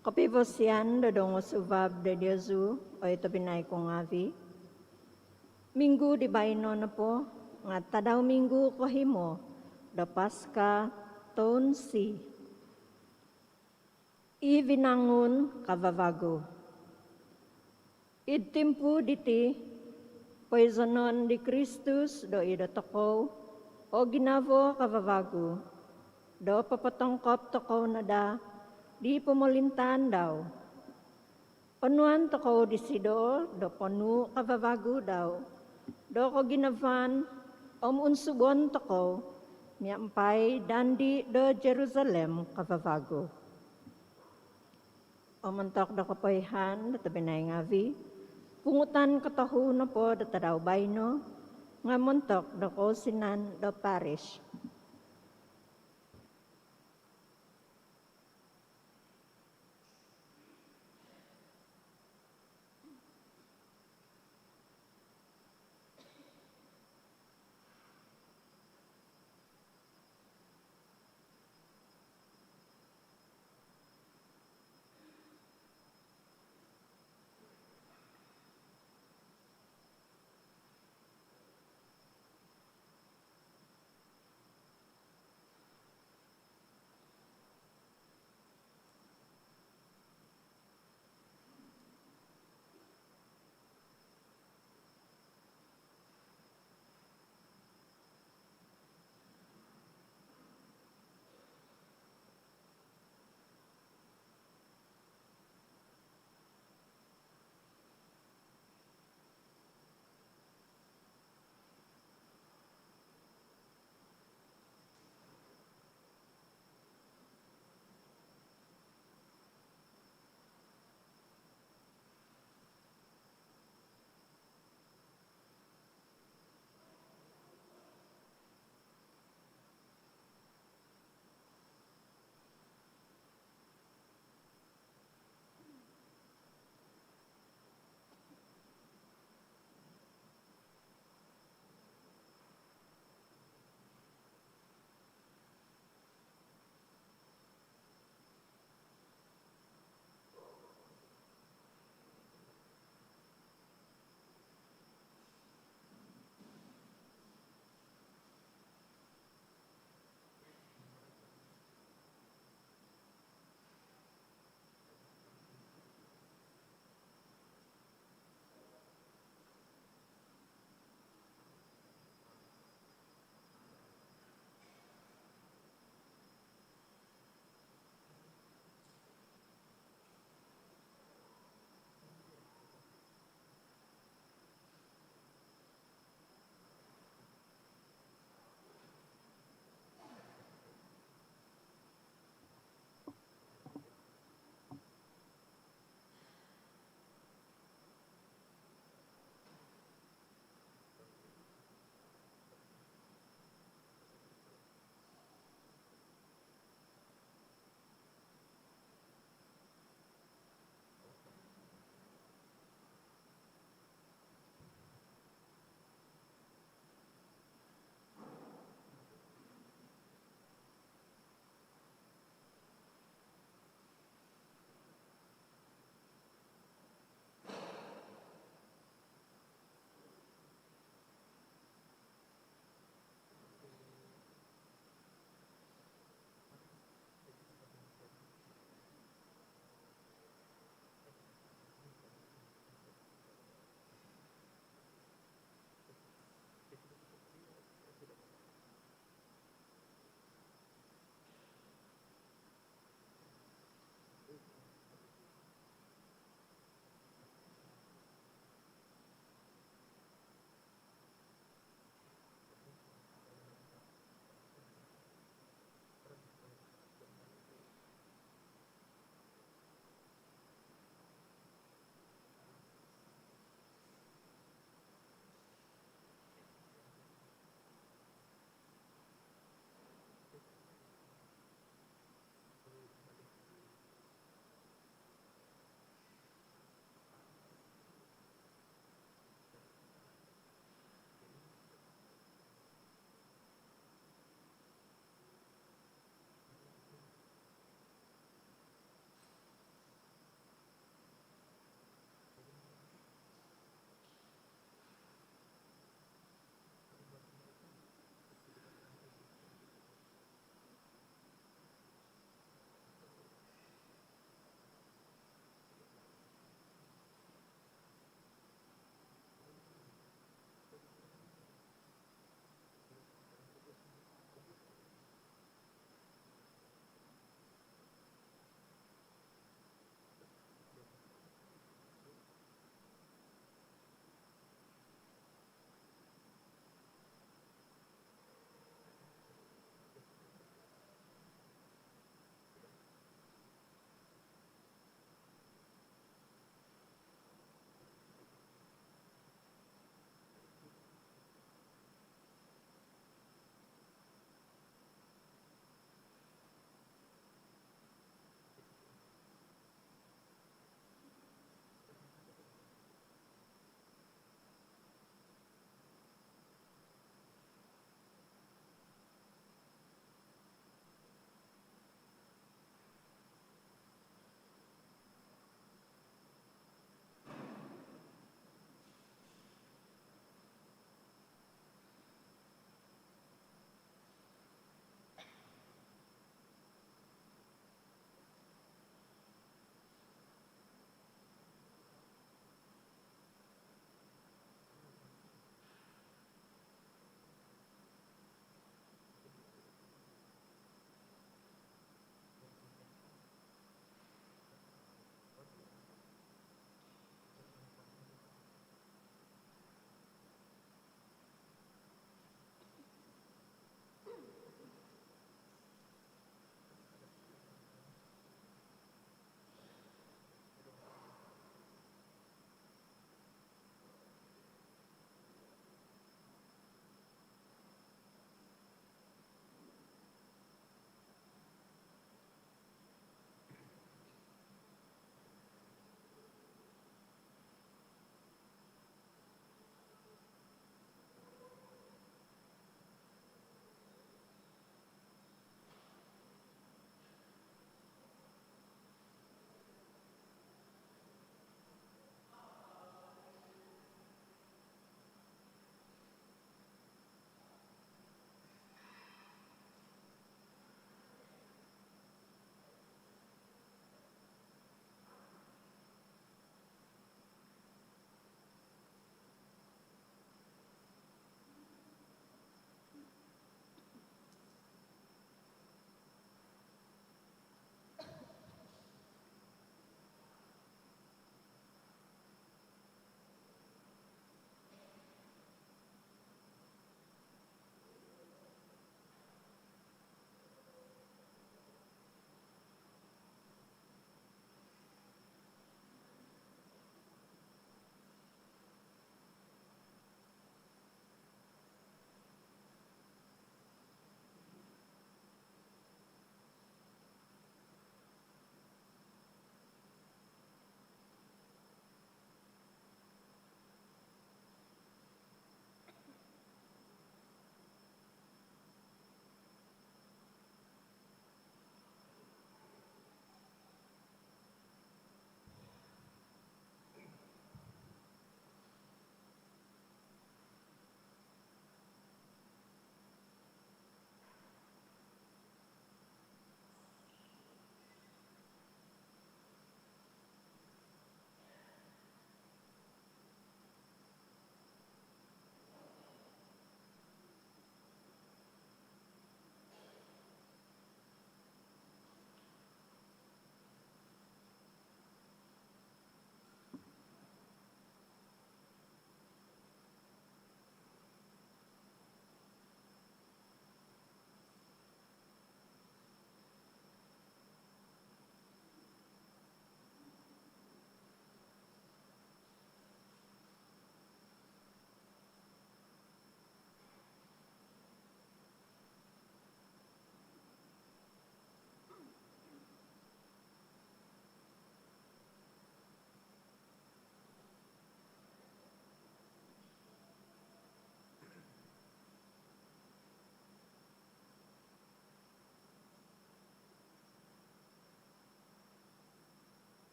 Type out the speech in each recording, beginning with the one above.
Kapibosian dodong subab de Diosu o ito binay kong avi. Minggu di baino na po, nga tadaw minggu ko himo, da Paska taon si. Ivinangun kavavago. Idtimpu diti, poisonon di Kristus do ida toko, o ginavo kavavago, do papatongkop toko na da, di pumulintan daw. Panuan toko di sido, do panu kavavago daw, do ko ginavan, unsubon toko, miyampay dandi do Jerusalem kavavago. Omantok do kapoyhan, do tabinay ngavi, pungutan katahu na po do tadaw bayno, nga montok do sinan do parish.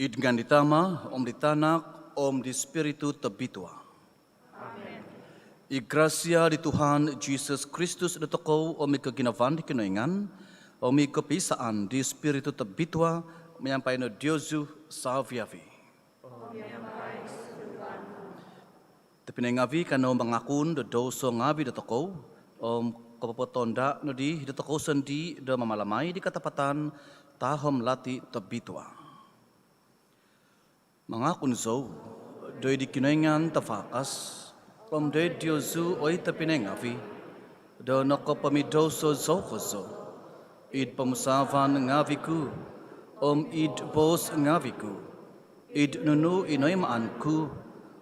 Idgan ditama, Om ditanak, Om di Spiritu tebitua. Amen. I gracia di Tuhan Jesus Kristus di toko, Om keginavan di kenoingan, Om kepisaan di Spiritu tebitua, menyampaikan Diozu salviavi. Tapi ngavi kano mengakun de doso ngavi de toko, Om kepotonda nudi de toko sendi de mamalamai di katapatan tahom lati tebitua. Mangakun zo, doi di kinoingan tafakas, Om doi diozu oi tapinengavi, do noko pamidoso zo kozo, id pamusavan ngaviku, Om id bos ngaviku, id nunu inoi maanku,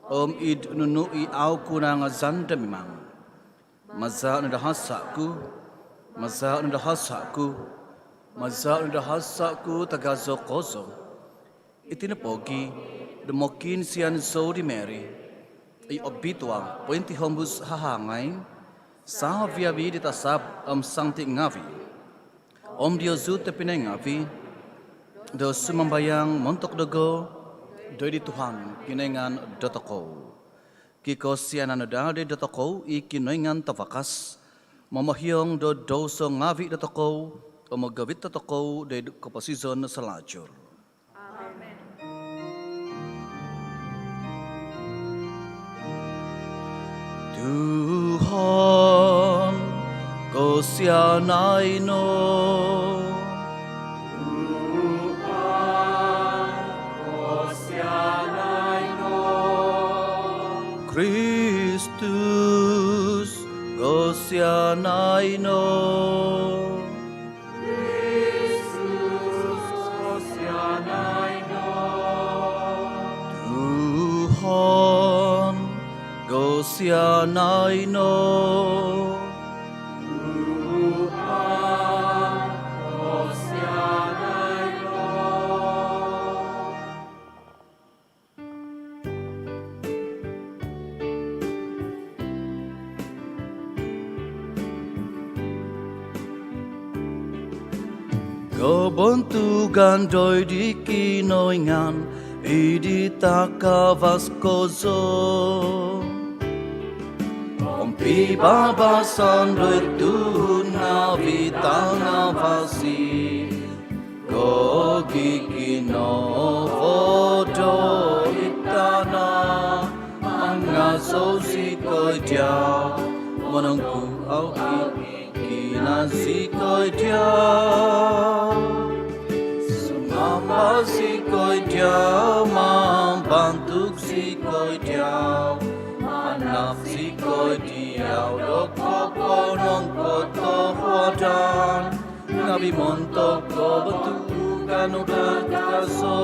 Om id nunu I auku na ngazanda mimang, maza nadahasaku, maza nadahasaku, maza nadahasaku tagazo kozo, itinapogi, demokin sian zo di Mary, I obitwa, pointi hombus hahangay, sa viavi ditasap sangti ngavi, Om Diozu tepinengavi, do sumambayang montok dogo, doi di Tuhan kinengan dotoko, kiko sian anodade dotoko I kinoingan tafakas, mamahyong do doso ngavi dotoko, omagawit dotoko de kopasizon selajur. Tuhan, Kau sianai no. Tuhan, Kau sianai no. Kristus, Kau sianai no. Kristus, Kau sianai no. Tuhan, Kau sianai no. Tuhan, Kau sianai no. Kau bentukan doi di kinoingan, idi takavas kozo. Ompi babasan doitun navi tanavasi, gogi kinovodo itana, mangasosi koidya, monongku au kinasi koidya, sumambasi koidya, mambantuk si koidya. Nafsi ko diaw doko ko nong koto huadan, ngabi montok ko betukan udah kaso.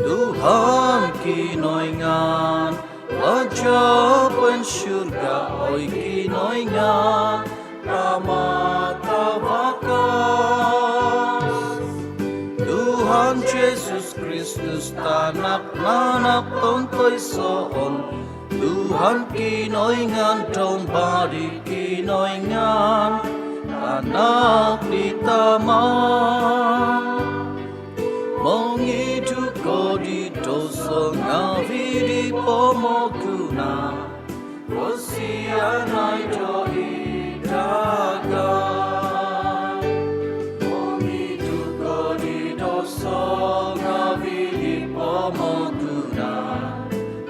Tuhan kinoingan, wajah pen surga oi kinoingan, ramah tawakan. ôi son Tuhan kinoingan trong bari kinoingan anak di taman mengidu ko di dosa ngavi di pomokuna Osianai do idagan mengidu ko di dosa ngavi di pomokuna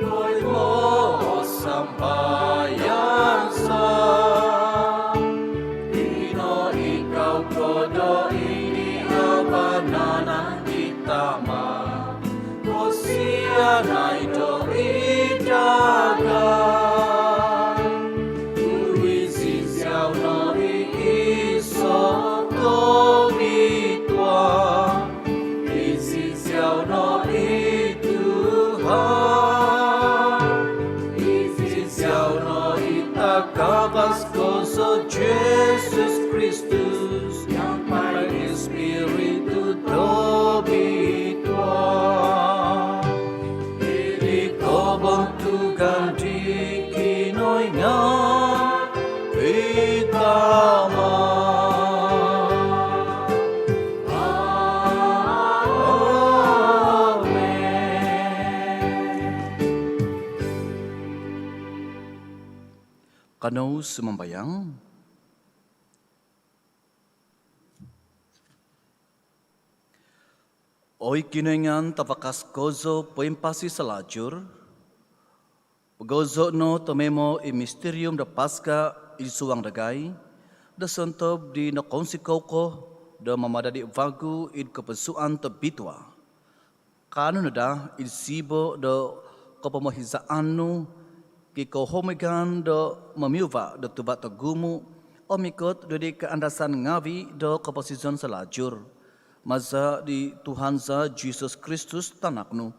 Boy mo sampayan sa Ino ikaw kodo ini abanana itama Osianai do idagan Uizin siao no iiso to itwa Izin siao no ituhan Izin siao no itakabas koso Jesus Christus Yang pai Espiritu dobitwa Ili kobong tugan di kinoinga Itama Kanau sumambayang Oi kinoingan tapakas gozo poimpasi selajur Gozo no tomemo i misterium da Pasca i suang dagai da sentob di na konsikoko da mamadadi vagu id kepesuan tebitwa Kanu nada id sibo da kopamahizaan ki kohomegan da mamiuva da tubat tagumu omikot do di keandasan ngavi da keposizon selajur Maza di Tuhan za Jesus Kristus tanaknu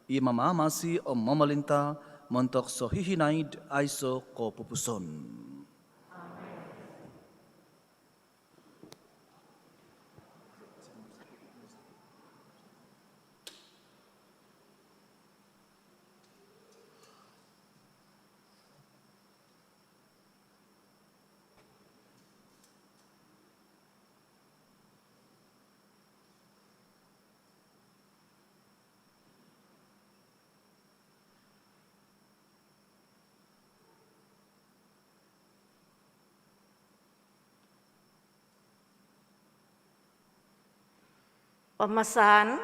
i mamamasi o mamalinta mentok sohihinai aiso ko pupuson. Pemasan,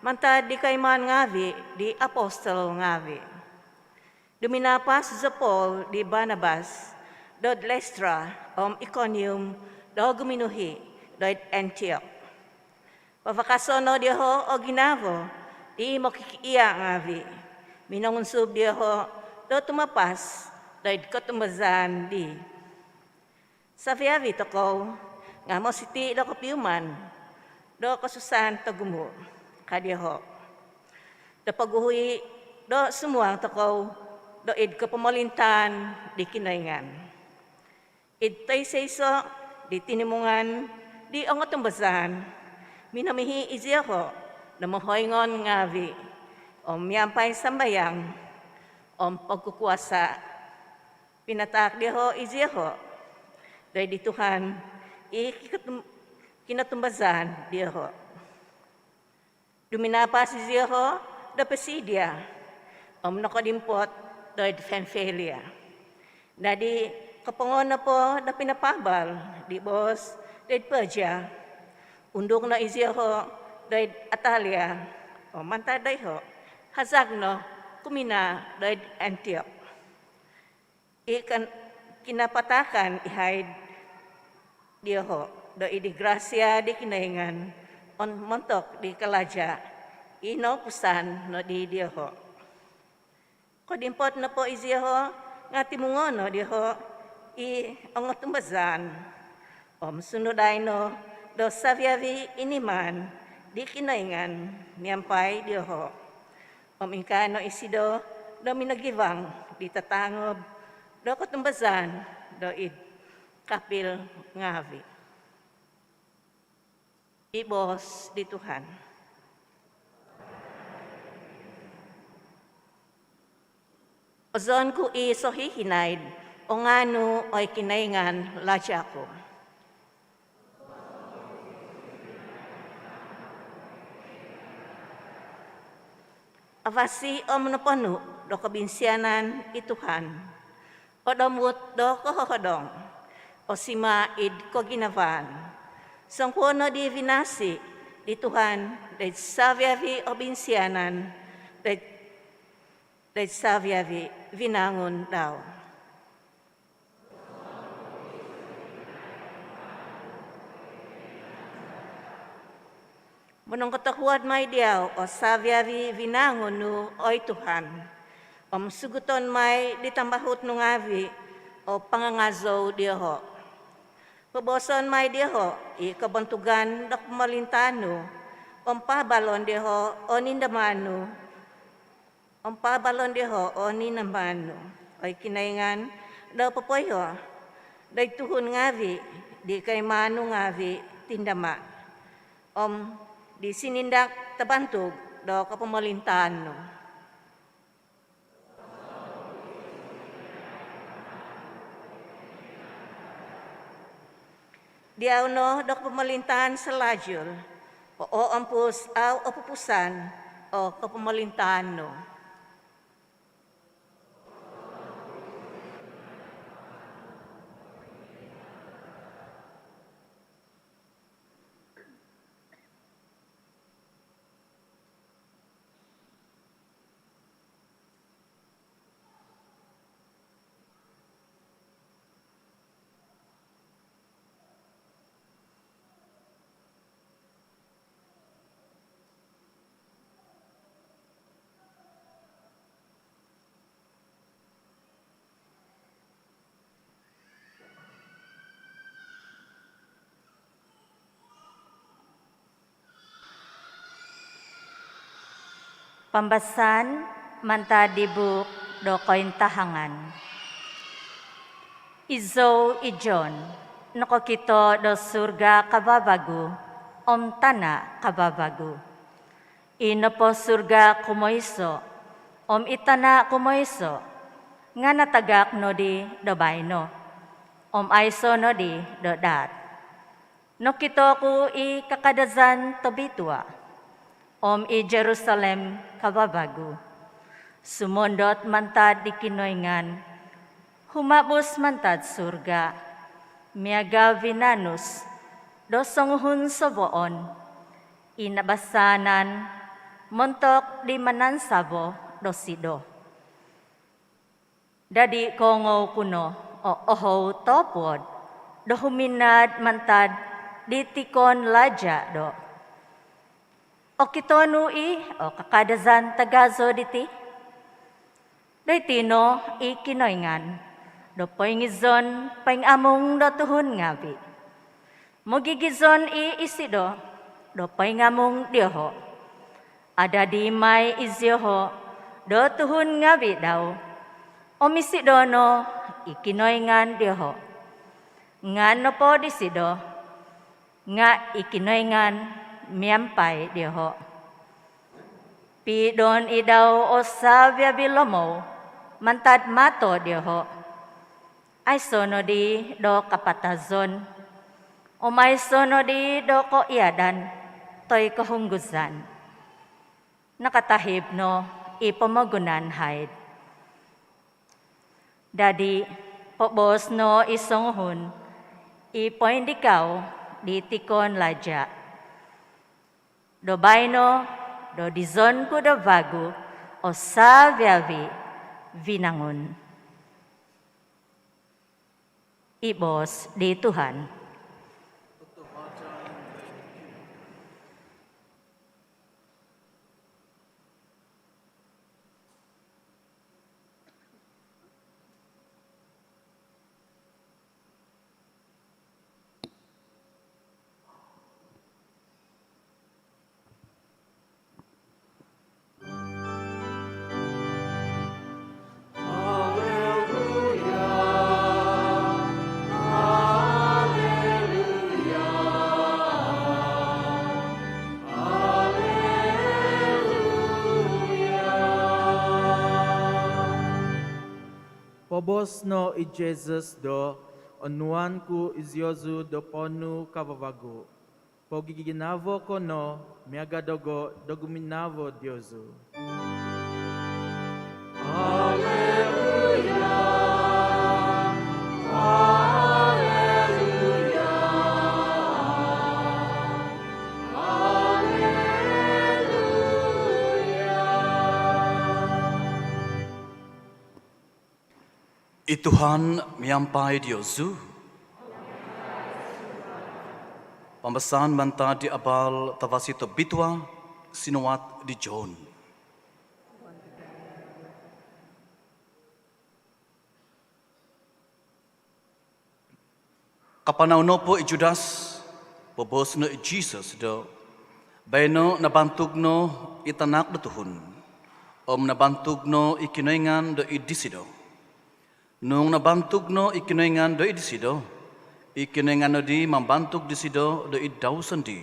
manta di kaiman ngavi di apostol ngavi. Duminapas sa Paul di Barnabas, dod Lestra, Iconium, do guminuhi, dod Antioch. Pavakasono di ho o ginavo, di mokikiya ngavi. Minangunsub di ho, do tumapas, dod kotumbazan di. Sa fiavi toko, nga mo siti do kapiuman, do kasusan tagumo kadiho do paguhui do sumuang takaw do id kapamalintan di kinaingan id tay seiso di tinimungan di angotumbasan minamihi iziyaho na mahoingon ngavi yampay sambayang pagkukuasa pinatak diho iziyaho do di Tuhan kinatumbazan diho. Duminapa si diho da Pisidia, nakadimpot da Fanphalia. Nadi kapangon na po da pinapabal di Bos da Persia. Undok na iziho da Atalia, mantaday ho, hazagno kumina da Antioch. Ikan kinapatakan ihaid diho. Do idi gracia di kinaingan on montok di kalaja ino pusan no di diho. Kodimpot na po iziho nga timungono diho i angotumbazan sunuday no do saviavi iniman di kinaingan niyampay diho. Inkano isido do minagivang di tatangob do kotumbazan do id kapil ngavi. Ibos di Tuhan. Ozon ku so hihinaid, o nganu o'y kinaingan ladya ko. Avasi om napanu do kabinsianan ituhan. O damut do kohodong. O sima id ko ginavan. Sangkono di vinasi di Tuhan dahil saviavi o binsianan dahil saviavi vinangon daw. Manong katakuad may diyaw o saviavi vinangon nu oy Tuhan. O suguton may ditambahut nung avi o pangangazo diyaho. Paboson may diyaho i kabantugan dak malintano o pabalon diyaho o nindamano. O pabalon diyaho o ninamano. Oy kinaingan daw papoyo. Day tuhun ngavi di kay manu ngavi tindama. Di sinindak tabantog do kapamalintaan no. Diaw no do kapamalintaan sa lajul o ampus aw o pupusan o kapamalintaan no. Pambasan manta di buk do kointahangan. Izo ijon, nako kito do surga kababagu, om tana kababagu. Ino po surga kumoiso, om itana kumoiso, nga natagak no di do bayno, om aiso no di do dat. No kito ku i kakadazan to bitua, om i Jerusalem kababagu. Sumondot mantad di kinoingan, humabos mantad surga, miaga vinanus, dosonghun soboon, inabasanan, montok di manansabo dosido. Dadi kongo kuno, o oho topod, dohuminad mantad di tikon laja do. O kitonu o kakadazan tagazo diti. Doy tino kinoingan. Do poingizon paingamong do tuhun ngabi. Mogigizon isido. Do paingamong diyoho. Ada di may izyoho. Do tuhun ngabi daw. O misidono ikinoingan diyoho. Nga no po disido. Nga ikinoingan miampay diho. Pidon idaw o sabya bilomo, mantad mato diho. Ay sono di do kapatazon, o may sono di do ko iadan, toy kahungguzan. Nakatahib no, ipamagunan haid. Dadi, pobos no isonghun, ipoindikaw di tikon laja. Do bayno, do dizon ko do vagu, o saviavi vinangon. Ibos di Tuhan. Alleluia, Pobos no i Jesus do onuanku iziozu do ponu kavavagu. Pogiginavo kono miagadogo doguminavo diozu. Ituhan miampai Diozu. Pembesan manta di abal tavasito bitwa sinuat di John. Kapanaw no po i Judas, pobos no i Jesus do, bayno nabantug no itanak do tuhun, nabantug no ikinoingan do i disido. Nung nabantug no ikinoingan do i disido, ikinoingan no di mambantug disido do i daw sandi,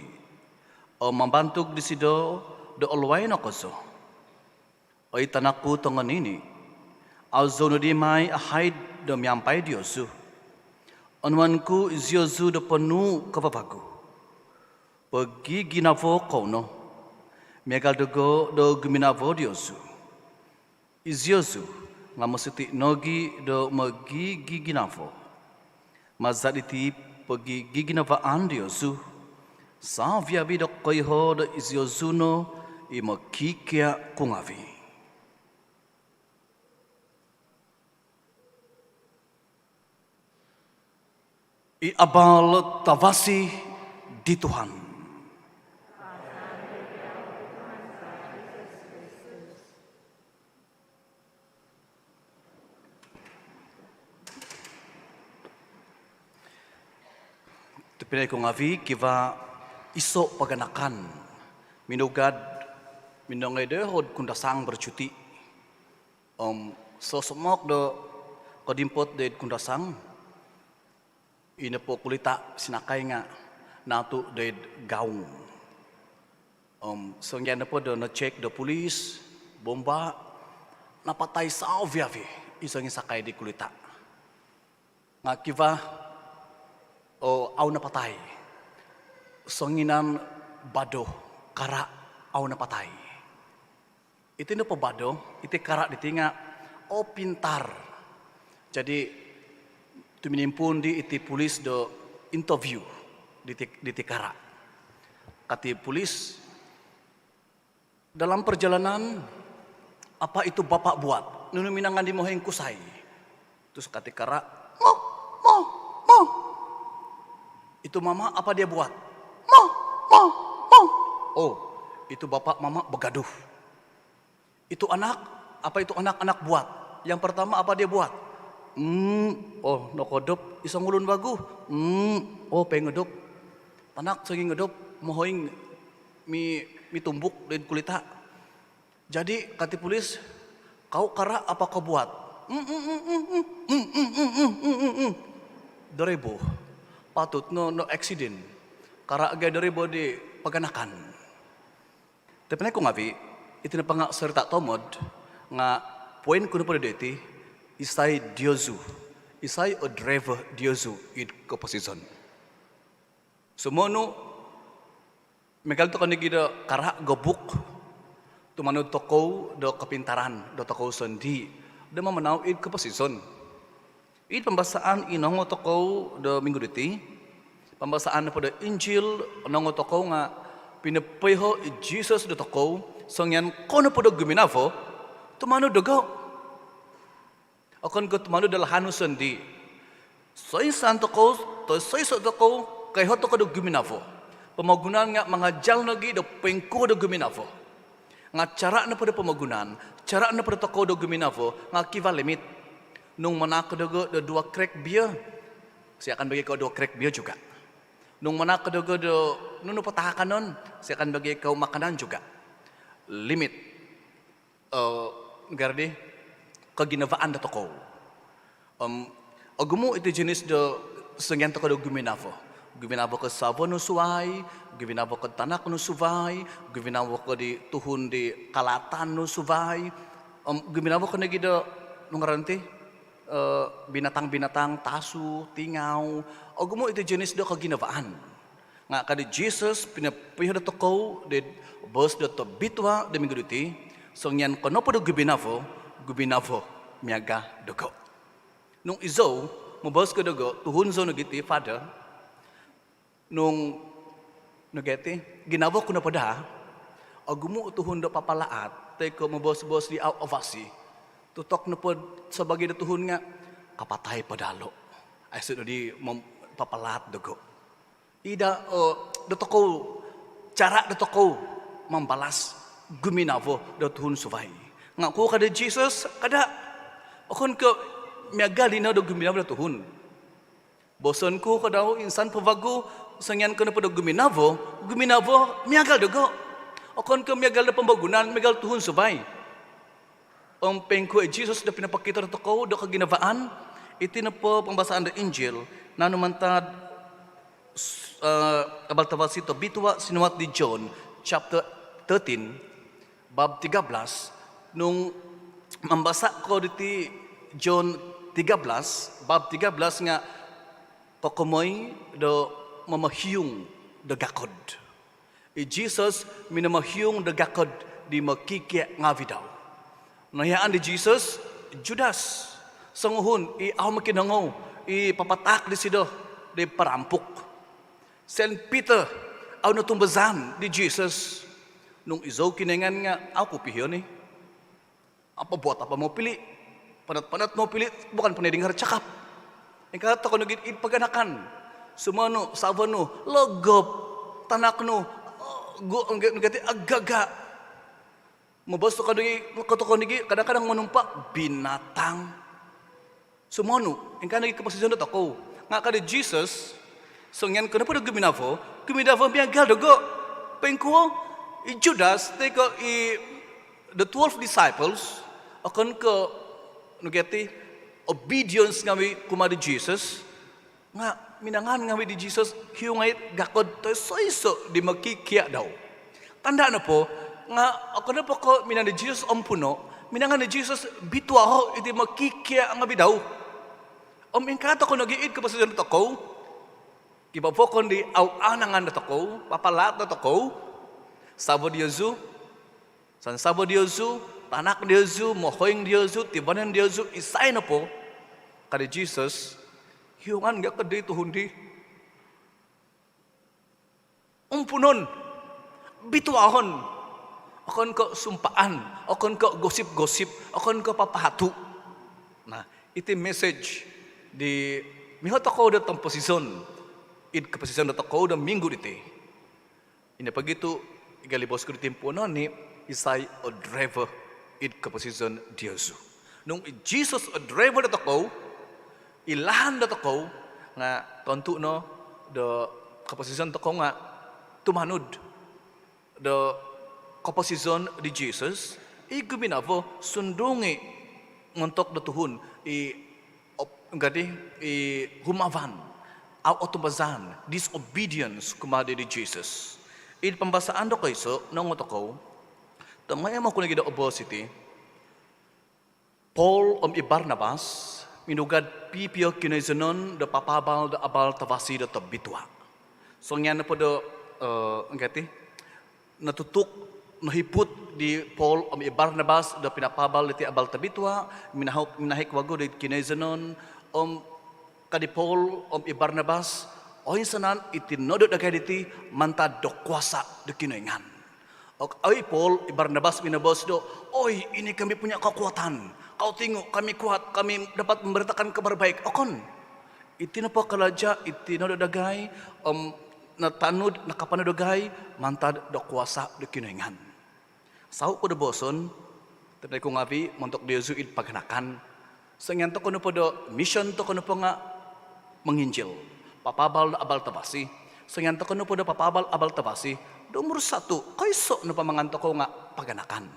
mambantug disido do olway no koso. O itanaku tongan ini, alzo no di may ahaid do miampay Diosu. Anuanku iziozu do penuh kapapaku. Pergi ginavo kono, megal dogo do guminavo Diosu. Iziozu ngamusiti nogi do magi giginavo. Mazat iti pergi giginavaan Diosu. Savia bido koiho do iziozu no imakikia kungavi. I abal tavasi di Tuhan. Tepinay ko ngavi kiva iso paganakan minugad minongay dehod kundasang bercuti. Sosomok do kodimpot de kundasang. Ina po kulita sinakay nga nato de gaung. So yan na po do na-check do pulis, bomba, napatay sa obviavi, isang isakay di kulita. Nga kiva, aw napatay. So nginan bado, kara, aw napatay. Iti na po bado, iti kara diti nga, pintar. Jadi, tuminimpun di iti pulis do interview di tikara. Kati pulis, dalam perjalanan, apa itu bapak buat? Nunuminangan di moheng kusay. Terus kati kara, mo. Itu mama apa dia buat? Mo. Oh, itu bapak mama begaduh. Itu anak, apa itu anak-anak buat? Yang pertama apa dia buat? Nokodop isang ulun bagu. Pengedop. Tanak saging ngedop mohoing mi tumbuk dan kulita. Jadi kati pulis, kau kara apa kau buat? Dorebo. Patut no accident. Kara agak dorebo di paganakan. Tapi ko ngavi, itu na panga serta tomod nga poin kuno pada deti. Isay Diozu, isay o driver Diozu it komposison. Sumono, megal to kanigi do kara gobuk, tumano toko do kapintaran, do toko sandi, do mamanaw it komposison. It pembasaan inongo toko do minggu diti, pembasaan po do Injil, inongo toko nga pinapayho Jesus do toko, songyan kono po do guminavo, tumano dogo. Akan ko tumano dalahano sandi. Soy santo ko, to soy santo ko, kay hoto ko do guminavo. Pamagunan nga mga jal nagi do pengko do guminavo. Nga cara na po do pamagunan, cara na po do toko do guminavo, nga kiva limit. Nung manako do dua crack beer, siya akan bagi ko 2 crack beer juga. Nung manako do nuno patahakan nun, siya akan bagi ko makanan juga. Limit. Gardi, kaginavaan na toko. Agumo ito jenis do sengyan toko do guminavo. Guminavo ko savo no suway, guminavo ko tanak no suway, guminavo ko di tuhun di kalatan no suway, guminavo ko nagi do nung garanti, binatang-binatang, tasu, tingau, o gumo iti jenis do kaginawaan. Nga kadi Jesus pinapihod to ko de bos do to bitwa de minggu iti, so nyan kono po do gubinavo miaga dogo. Nung izo, mabos ko dogo, tuhun zo nagiti, Father, nung nagiti, ginavo ko na pada, o gumo tuhun do papalaat, tay ko mabos-bos di out of asi, tutok na po sa bagi na tuhun nga, kapatay padalo. Ay so di papalaat dogo. Ida, dato ko, cara dato ko, mambalas, guminavo do tuhun suvay. Nga ko kada Jesus, kada, akon ko, miagali na do guminavo do tuhun. Boson ko kadaw insan pavago, sangyan ko na po do guminavo, miagal dogo. Akon ko miagal na pambagunan, miagal tuhun subay. Ang pengko Jesus na pinapakita na ko, do kaginavaan, iti na po pambasaan ng Injil, na numantad, abal tawag sito, bitwa sinuwat ni John, chapter 13, bab 13, nung mambasa ko diti John 13, bab 13 nga, kakumoy do mamahyong dagakod. Jesus minamahyong dagakod di makikya nga vidaw. Nahiyaan di Jesus, Judas, sanguhon, aw makinangaw, papatak di sido, di parampok. Saint Peter, aw natumbazan di Jesus. Nung izaw kinengan nga, ako pihiyon Apa buat apa mau pilih? Panat-panat mau pilih, bukan peneding harcakap. Yang kata ko nagit paganakan. Sumano, sabano, logop, tanakno, ngati agaga. Mabas to kadang kadang manumpa binatang. Sumano, yang kanagi kapasisyon na ako. Nga kada Jesus, so ngan ko na po guminavo biyagal dogo. Pengko, Judas, the 12 disciples, akan ko nagati obedience ngami kumadi Jesus, nga minangan ngami di Jesus, hiyungay gakod to so di magkikiya daw. Tanda na po, nga ako na po ko minan ni Jesus ampuno, minangan ni Jesus bitwa ho, iti magkikiya nga bidaw. Ingkata ko nag-iid ka pa sa dyan ko, kibapokon di aw-anangan na ko, papalat na ko, sabo di Yesu, san sabo di Yesu, tanak di Yesu, mohoying di Yesu, tibanan di Yesu, isay na po, kada Jesus, hiyungan nga kada ito hundi. Umpunon, bituahon, akon ko sumpaan, akon ko gosip-gosip, akon ko papahatu. Nah, iti message di mihot ako datang posisyon, id kaposisyon datang ko da minggu diti. Ina pagito, igalibos ko di tempo no ni isay o driver id kaposisyon Diyosu. Nung Jesus o driver datang ko, ilahan datang ko, nga tonto no, da kaposisyon datang ko nga, tumanod, da kaposisyon di Jesus, guminavo sundungi ngontok datuhun, humavan, autobazan, disobedience kumadi di Jesus. Pambasaan do kayo so, nang matakaw, tamaya mo kung nagida obesity, Paul Barnabas, minugad pipio kinaizanon da papabal da abal tavasi da tabitwa. So nga na po do, natutuk, nahiput di Paul Barnabas da pinapabal iti abal tabitwa, minahik wago di kinaizanon, kadi Paul Barnabas, oy sanan itinodot na kaya diti mantad do kuasa do kinoingan. Ay Paul Barnabas minabos do, oy ini kami punya kekuatan. Kau tingo kami kuat, kami dapat memberitakan kabar baik. Okon, iti na po kalaja, itinodot dagay, natanud nakapanodogay, mantad do kuasa do kinoingan. Sao ko do boson, tapos ko ngavi, montok Diyosu id paghanakan. So nganto ko po do mission to ko po nga menginjil. Papabal na abal tabasi. So nganto ko po do papabal abal tabasi. Nomor 1, kaiso no pamanganto ko nga paganakan.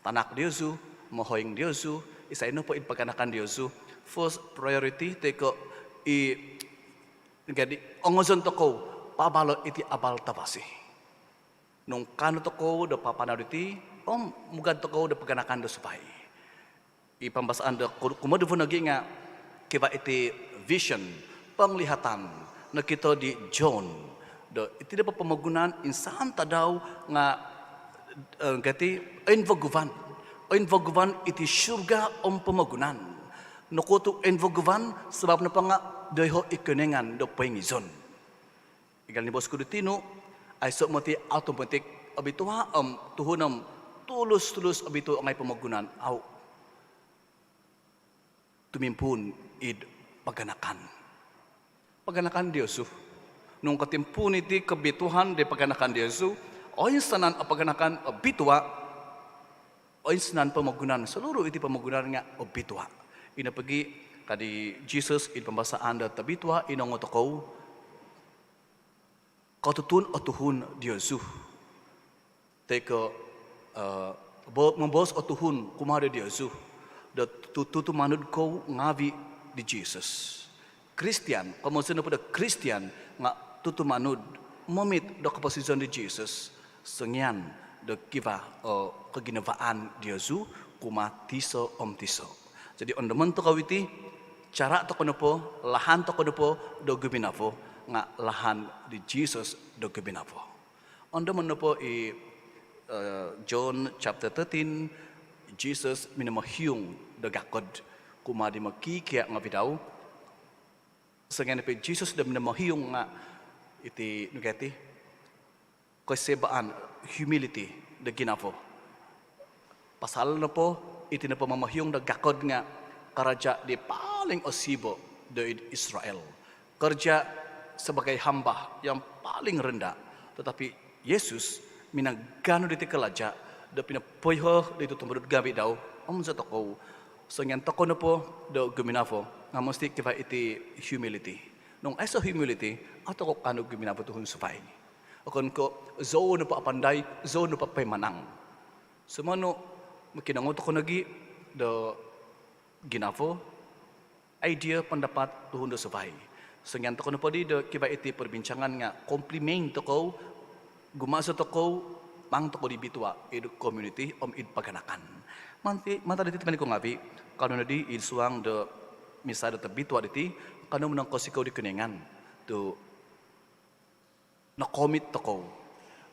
Tanak Diyosu, mohoying Diyosu, isay no po id paganakan Diyosu. First priority teko ongozon to ko pabalo iti abal tabasi. Nung kano to ko do papanariti, mugad to ko do paganakan do supay. pembasaan da kumadufo nagi nga kiba iti vision, penglihatan na kita di John. Iti dapat pemagunaan insan tadaw nga gati invaguvan iti surga pemagunan. Nakuto invaguvan sebab na pa nga dayho ikenengan do pengizon. Igal ni bosku dutino ay so mati automatic abitua tuhunam tulus abitu angay pemagunan au tumimpun id paganakan Diyosu. Nung katimpun iti kabituhan de paganakan Diyosu, o insanan paganakan bitua, o insanan pamagunan, seluruh iti pamagunan nga bitua. Ina pagi kadi Jesus in pembasaan da tabitua inongotokaw, katutun o tuhun Diyosu. Teka, membos o tuhun kumada Diyosu, da tutumanod ko ngavi di Jesus. Christian, kamu sino pada Christian nga tutumanod momit do kaposisyon di Jesus sengyan do kiva keginawaan Diyosu kuma tiso tiso. Jadi on demen to kawiti cara to kono po lahan to kono po do guminavo nga lahan di Jesus do guminavo. On demen po John chapter 13 Jesus minamahyung do gakod kuma di makikya nga bidaw. Sengyan pe Jesus da minamahyung nga iti nugati kasebaan humility da ginavo. Pasal na po iti na pamamahyung da gakod nga karaja di paling osibo do Israel. Kerja sebagai hamba yang paling rendah, tetapi Yesus minagano diti kalaja da pinapoyho dito tumurut gabi daw sa toko. Sengyan toko na po do guminavo nga mesti kiva iti humility. Nung ay sa humility, ato ko kano guminavo tuhon sufay. Akon ko, zo na pa apanday, zo na pa paymanang. Sumano, makinangot ko nagi, do ginavo, idea pandapat tuhon do sufay. Sengyan to ko na po di, do kiva iti perbincangan nga, compliment to ko, gumasa to ko, mang to ko di bitwa, id community, id paganakan. Manta diti teman ko ngabi, kano na di, id suang do misada tabitwa diti, kano mo nang kosikaw di kinengan, do na-commit to ko,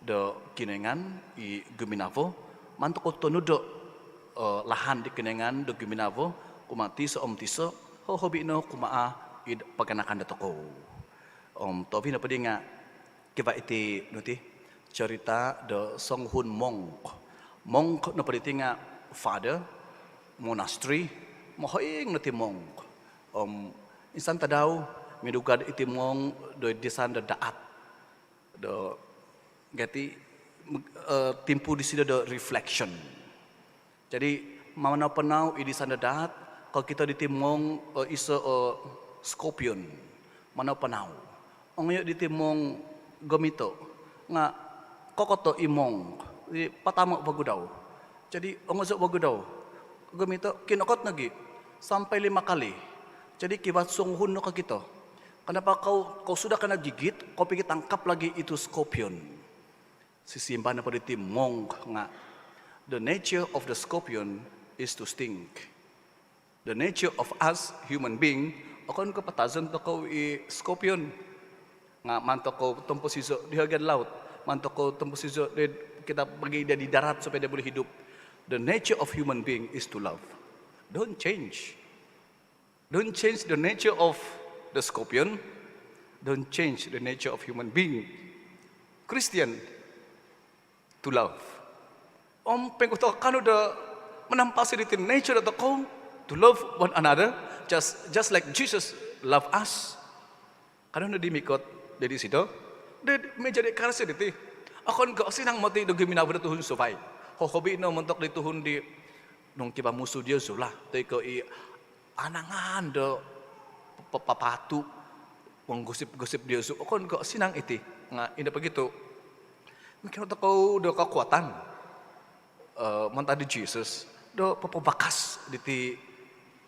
do kinengan, i guminavo, manto ko tonudo, lahan di kinengan, do guminavo, kumatiso tiso, hobi no kumaa, id paganakan dato ko. Tobi na pwede nga, kiba iti, nuti, cerita do Songhun Monk. Monk na pwede nga, father, monastery, mahoying na ti monk. Insan tadaw, midugad iti mong do desan da daat. Do gati timpu di sida do reflection. Jadi mamanaw iti desan da daat kalau kita ditimong iso scorpion manapanaw. Ang ngayon ditimong gomito nga kokoto imong patama bago daw. Jadi ang ngayon bago daw gomito kinokot nagi sampai 5 kali. Jadi kibat sunghun no kagito. Kenapa kau sudah kena gigit, kau pikir tangkap lagi itu scorpion. Sisimba na pada timong nga. The nature of the scorpion is to sting. The nature of us human being, akon kapatazon to kau scorpion. Nga manto ko tempo siso di hagan laut, manto ko tempo siso kita pergi dia di darat supaya dia boleh hidup. The nature of human being is to love. Don't change. Don't change the nature of the scorpion. Don't change the nature of human being. Christian, to love. Pengkuto kanu da menampasi di nature da ko to love one another, just like Jesus love us. Kanu na dimikot dari situ, de menjadi karse diti. Akon ko sinang mati do giminaw da tuhun sufay. Hobi no mentok di tuhun di nung kiba musuh dia sulah. Tay ko anangan do papatu menggosip-gosip dia su kon kok sinang iti nga ina begitu mungkin ko do kekuatan mantadi Jesus do papabakas diti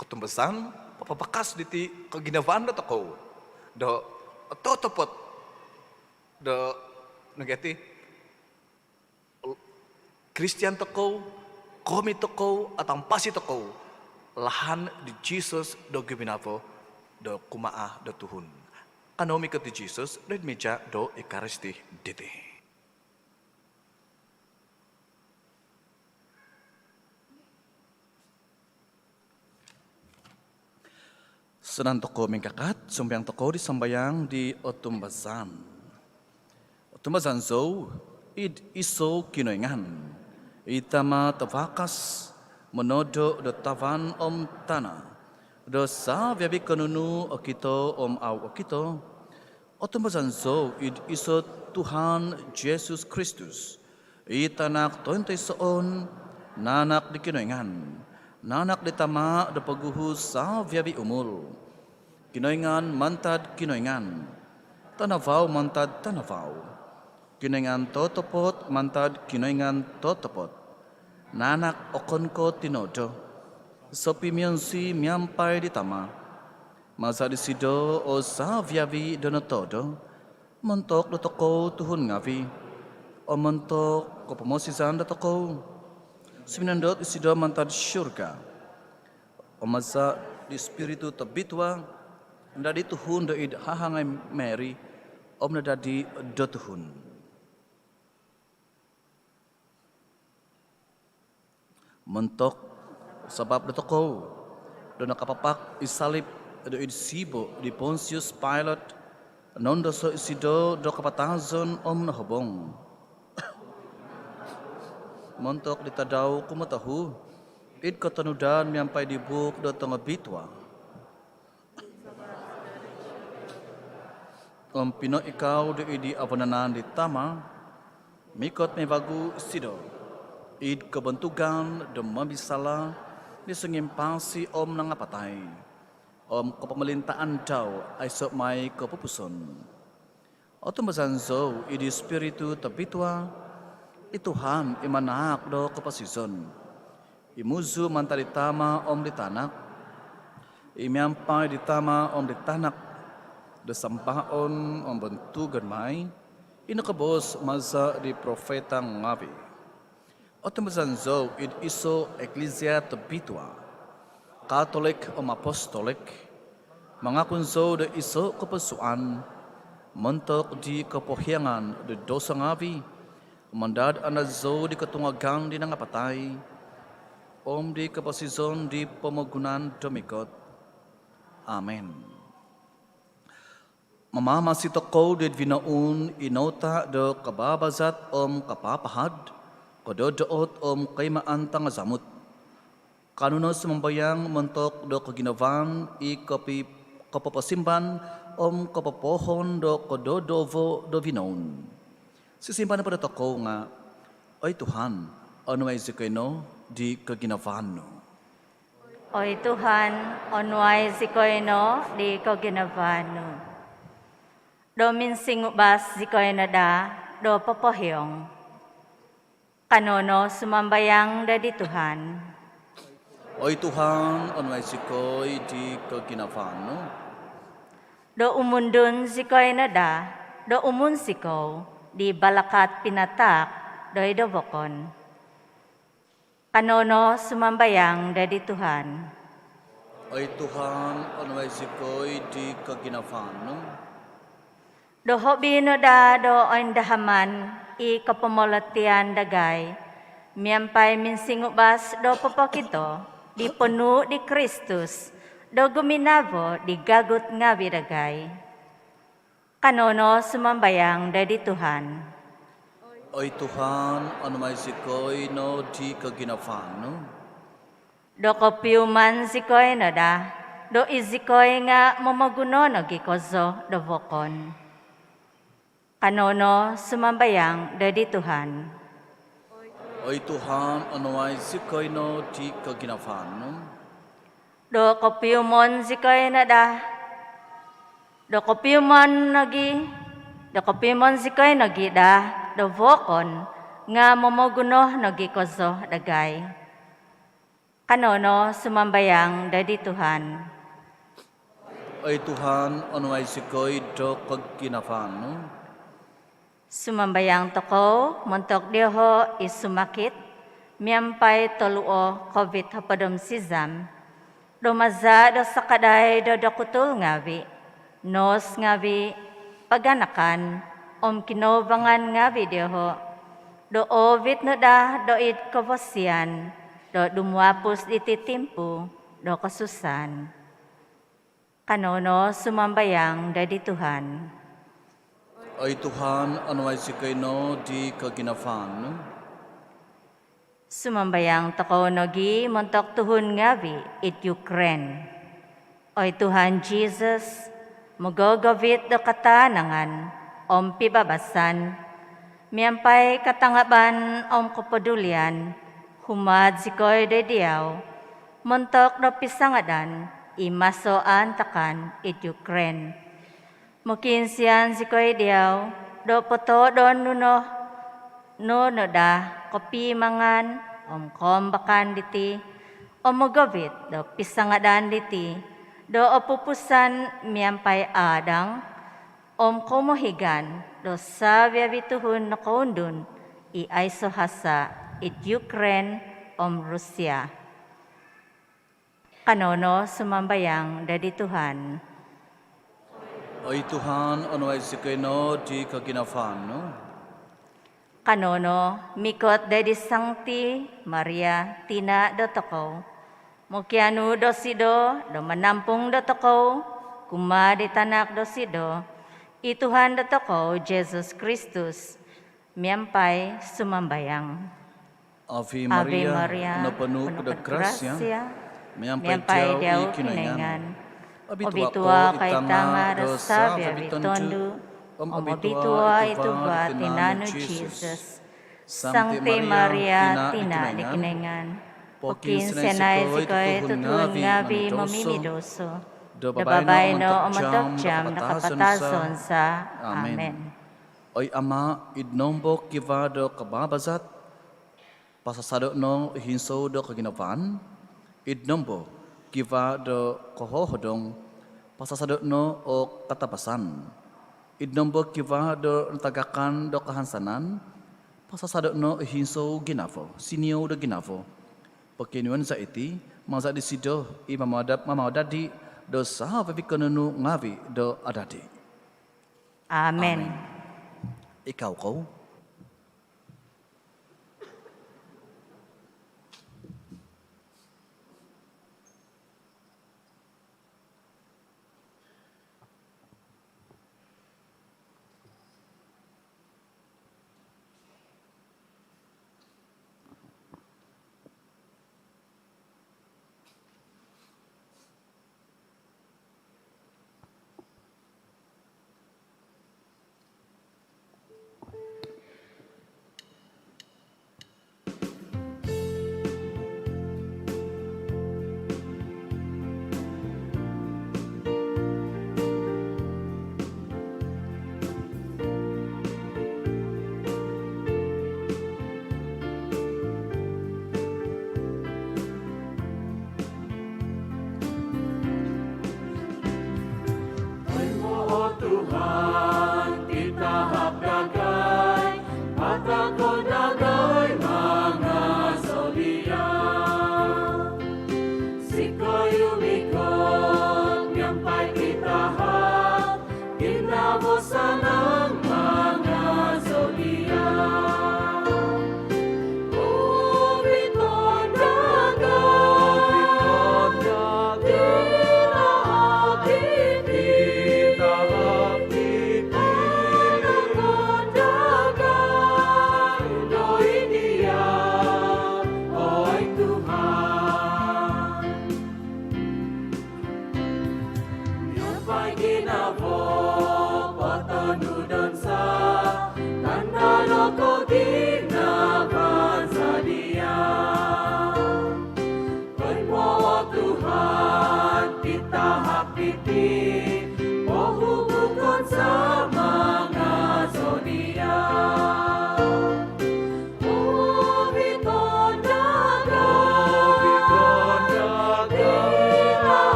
ketumbesan papabakas diti keginawaan do ko do totopot do negati Christian to ko komi to ko atang pasi to ko lahan di Jesus do gibinavo do kumaah do Tuhun. Kanomi kat di Jesus red meja do ekaristi dete. Senan toko mingkakat, sumbayang toko di sambayang di Otumbazan. Otumbazan zo, id iso kinoingan. Itama tavakas, menodo do tavan om tanah. Do sa viabi kanunu okito om au okito. Otumbazan zo, id iso Tuhan Yesus Kristus. Itanak tointay soon, nanak di kinoingan. Nanak di tama do paguhu sa viabi umul. Kinoingan mantad kinoingan. Tanavaw mantad tanavaw. Kinoingan totopot mantad kinoingan totopot. Nanak okon ko tinodo. Sopi miyonsi miyampay di tama. Masa di sido o sa viavi donotodo. Montok do toko Tuhun ngavi. O montok ko pamosisan do toko. Suminandot isido mantad syurga. O masa di spiritu tabitwa. Ndadi Tuhun do id hahangai Mary. Om nadadi do Tuhun. Mentok sebab do toko. Do nakapapak isalib do id sibo di Pontius Pilate. Nondo so isido do kapatazon om nahobong. Montok ditadaw kumatahu. Id katanudan miampai di buk do tangabitwa. Om pino ikaw do idi abonanan di tama. Mikot may bagu sido. Id kebentugan do mabisala di sengimpasi om nangapatay. Om kepemelintaan daw ay sok may kepupuson. Otumazanzo idi spiritu tabitwa. Ituhan imanak do kepasison. Imuzu mantari tama om ditanak. Imiampai ditama om ditanak. Do sampaon om bentu germay. Inakabos masa di profeta ngavi. Otumazanzo id iso eklesia tabitwa. Katolik om apostolik. Mangakunzo do iso kepesuan. Mentok di kepohiangan do dosa ngavi. Mandad anazo di ketungagang di nangapatay. Om di kapasizon di pemogunan domikot. Amen. Mama si toko di vinaun inota do kababazat om kapapahad. Kododoot om kaimaan tangazamut. Kanuno sumambayang mentok do kaginavan i kapapasimban om kapapohon do kododovo do vinaun. Sisimpan pada toko nga, Oy Tuhan, ano ay zikayno di kaginavan no. Oy Tuhan, onway zikoyno di kaginavan. Do minsingubas zikoyno da, do papohyong. Kanono sumambayang da di Tuhan. Oy Tuhan, ano ay zikoy di kaginavan no. Do umundun zikoyno da, do umun sikaw, di balakat pinatak, do idobokon. Kanono sumambayang da di Tuhan. Oy Tuhan, ano ay zikoy di kaginavan no. Do hobino da do oindahaman i kapamolatian dagay, miampay minsingubas do papakito, di penu di Kristus, do guminavo di gagut nga vidagay. Kanono sumambayang da di Tuhan. Oy Tuhan, ano may zikoy no di kaginavan no. Do kopiuman zikoy no da, do izikoy nga mamaguno no gikozo do vokon. Kanono sumambayang da di Tuhan. Oy Tuhan, ano ay zikoy no di kaginavan no. Do kopiumon zikoy na da. Do kopiumon zikoy nagi da. Do vokon nga momoguno nagi kozo dagay. Kanono sumambayang da di Tuhan. Oy Tuhan, ano ay zikoy do kaginavan no. Sumambayang toko, montok diho isumakit, miampay toluo COVID hapadom sizam, Domaza do sakaday do dokutul ngavi, nos ngavi, paganakan, kinobangan ngavi diho, do ovit no da do it kavosian, do dumwapus ititimpu, do kasusan. Kanono sumambayang dadi Tuhan. Ay Tuhan, ano ay sikayno di kaginafan. Sumambayang takaw nogi montok tuhun ngavi it Ukraine. Oy Tuhan Jesus, magagavit do katanangan, pibabasan, miyampay katangaban kapadulian, humad sikoy de diyaw, montok do pisangadan, imasoan takan it Ukraine. Mukinsian sikoy diyaw, do poto do nuno da kopi mangan, kombakan diti, magavit do pisangadan diti, do opupusan miyampay adang, komohigan, do sabya bituhun na kaundun, iaiso hasa, it Ukraine, Russia. Kanono sumambayang dadi Tuhan. Ay Tuhan, ano ay sikayno di kaginafan. Kanono, mikot dadi Sangti Maria tina do toko, mukianu do sido, do manampung do toko, kumadi tanak do sido, ituhan do toko, Jesus Kristus, miyampay sumambayang. Ave Ave Maria, Maria, na penuh penuh grasya, grasya, miyampay miyampay diyaw diyaw ikinangan. kinengan, Abitua obitua ko kay itanga tanga dosa rasabya habitandu, bitondu, obitua ituva tinanu Jesus. Sancte Maria tina dikinengan, Pukin senay sikoy tutuhun ngabi mamimidoso, do babay no umatok jam nakapatason sa Amen. Oy Ama, idnombo kiva do kababazat, pasasado no hinso do kaginapan, idnombo kiva do kohohodong, pasasado no o katapasan, idnombo kiva do tagakan do kahansanan, pasasado no hinso ginafo, sinio do ginafo. Pakinuan sa iti, masa di sido i mamadadi do saha papikanunu ngavi do adadi. Amen. Ikaw ko?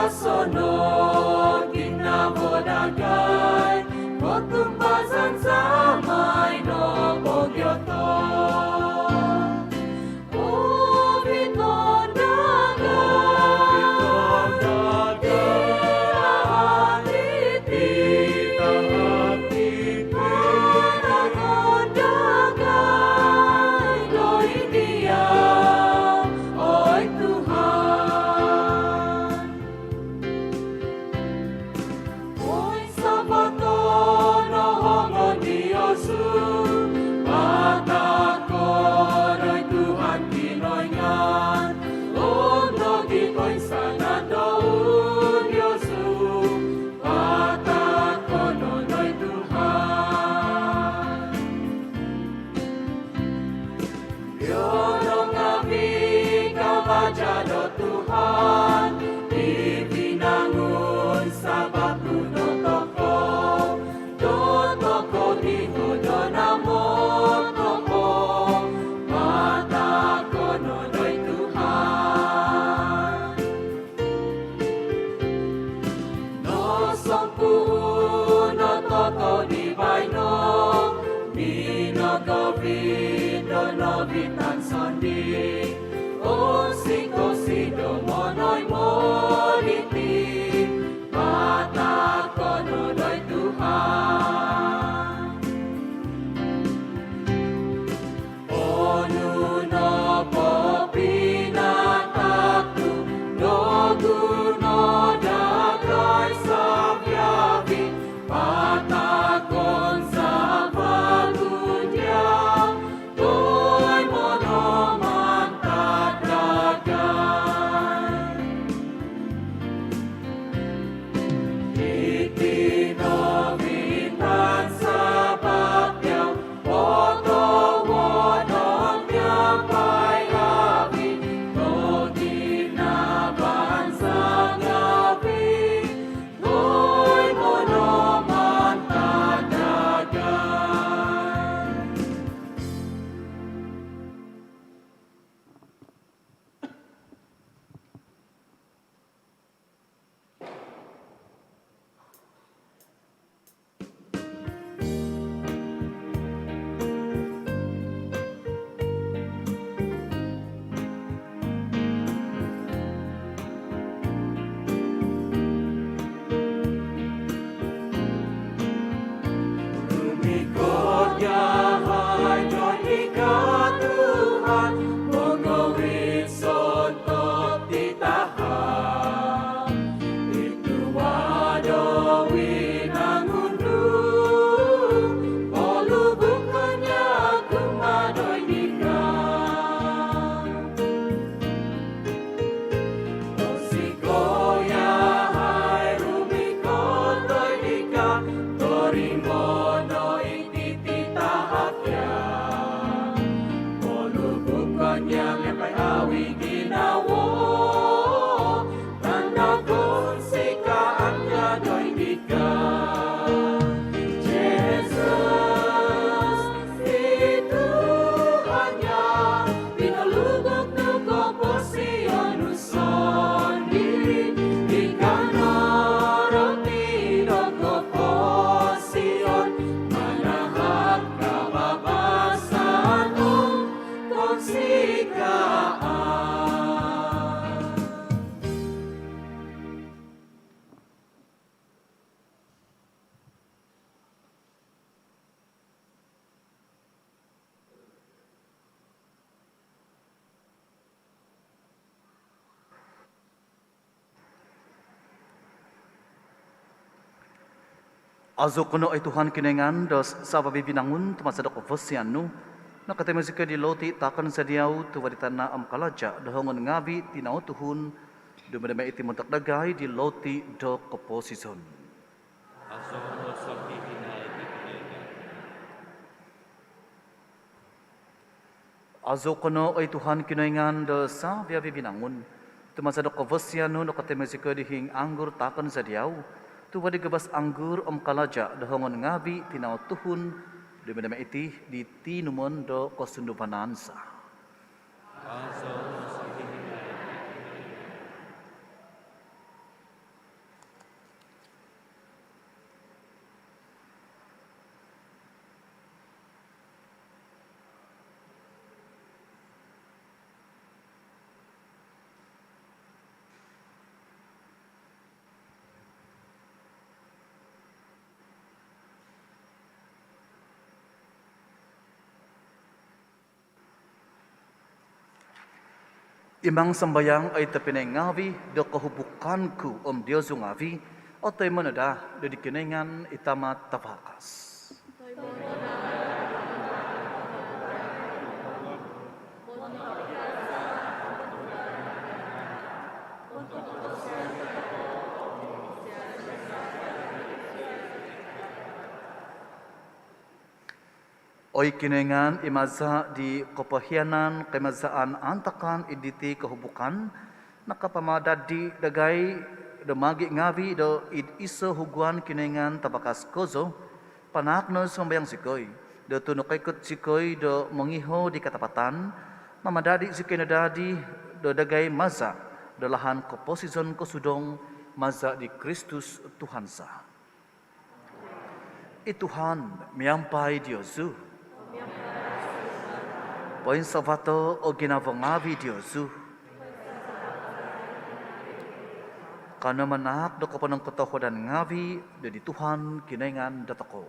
sono ginabodagay kotumbasan samay no pogyoto Azok kuno ay Tuhan kinengan dos sa pabibinangun tumasadok ofosianu nakatema sika di loti takan sadiaw tuwaditan na am kalaja dahongon ngabi tinao tuhun dumadama iti muntak dagay di loti do koposison. Azok kuno ay Tuhan kinengan dos sa pabibinangun tumasadok ofosianu nakatema sika di hing anggur takan sadiaw tuwadi gabas anggur kalaja dahongon ngabi tinao tuhun dumadama iti di tinumon do kosundupanansa. Imang sembayang ay tapinay ngavi do kahubukanku Diyos ngavi o tayo manada do dikinengan itama tapakas. Oy kinengan imaza di kapahianan kemazaan antakan iditi kahubukan nakapamadad di dagay damagi ngavi do id iso huguan kinengan tabakas kozo panakno sumbayang sikoy do tunukay sikoy do mengiho di katapatan mamadadi sikoy nadadi do dagay maza do lahan komposison kosudong maza di Kristus Tuhansa. Ituhan miampai Diosu. Poin sabato o ginavongavi Diosu. Kana manak do kapanang katohodan ngavi do di Tuhan kinengan datako.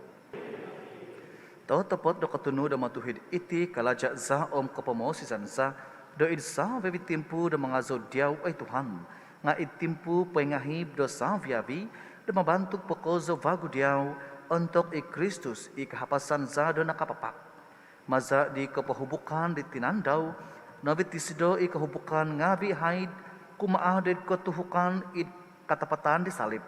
Tau tepat do katunu do matuhid iti kalajak za kapamosisan sa do idsa vevi timpu do mangazo diaw ay Tuhan nga itimpu pengahib do sa viavi do mabantuk pokozo vagu diaw untuk Kristus kahapasan za do nakapapak. Maza di kapahubukan di tinandaw, nabit tisido kahubukan ngavi haid kumaadid katuhukan id katapatan di salib.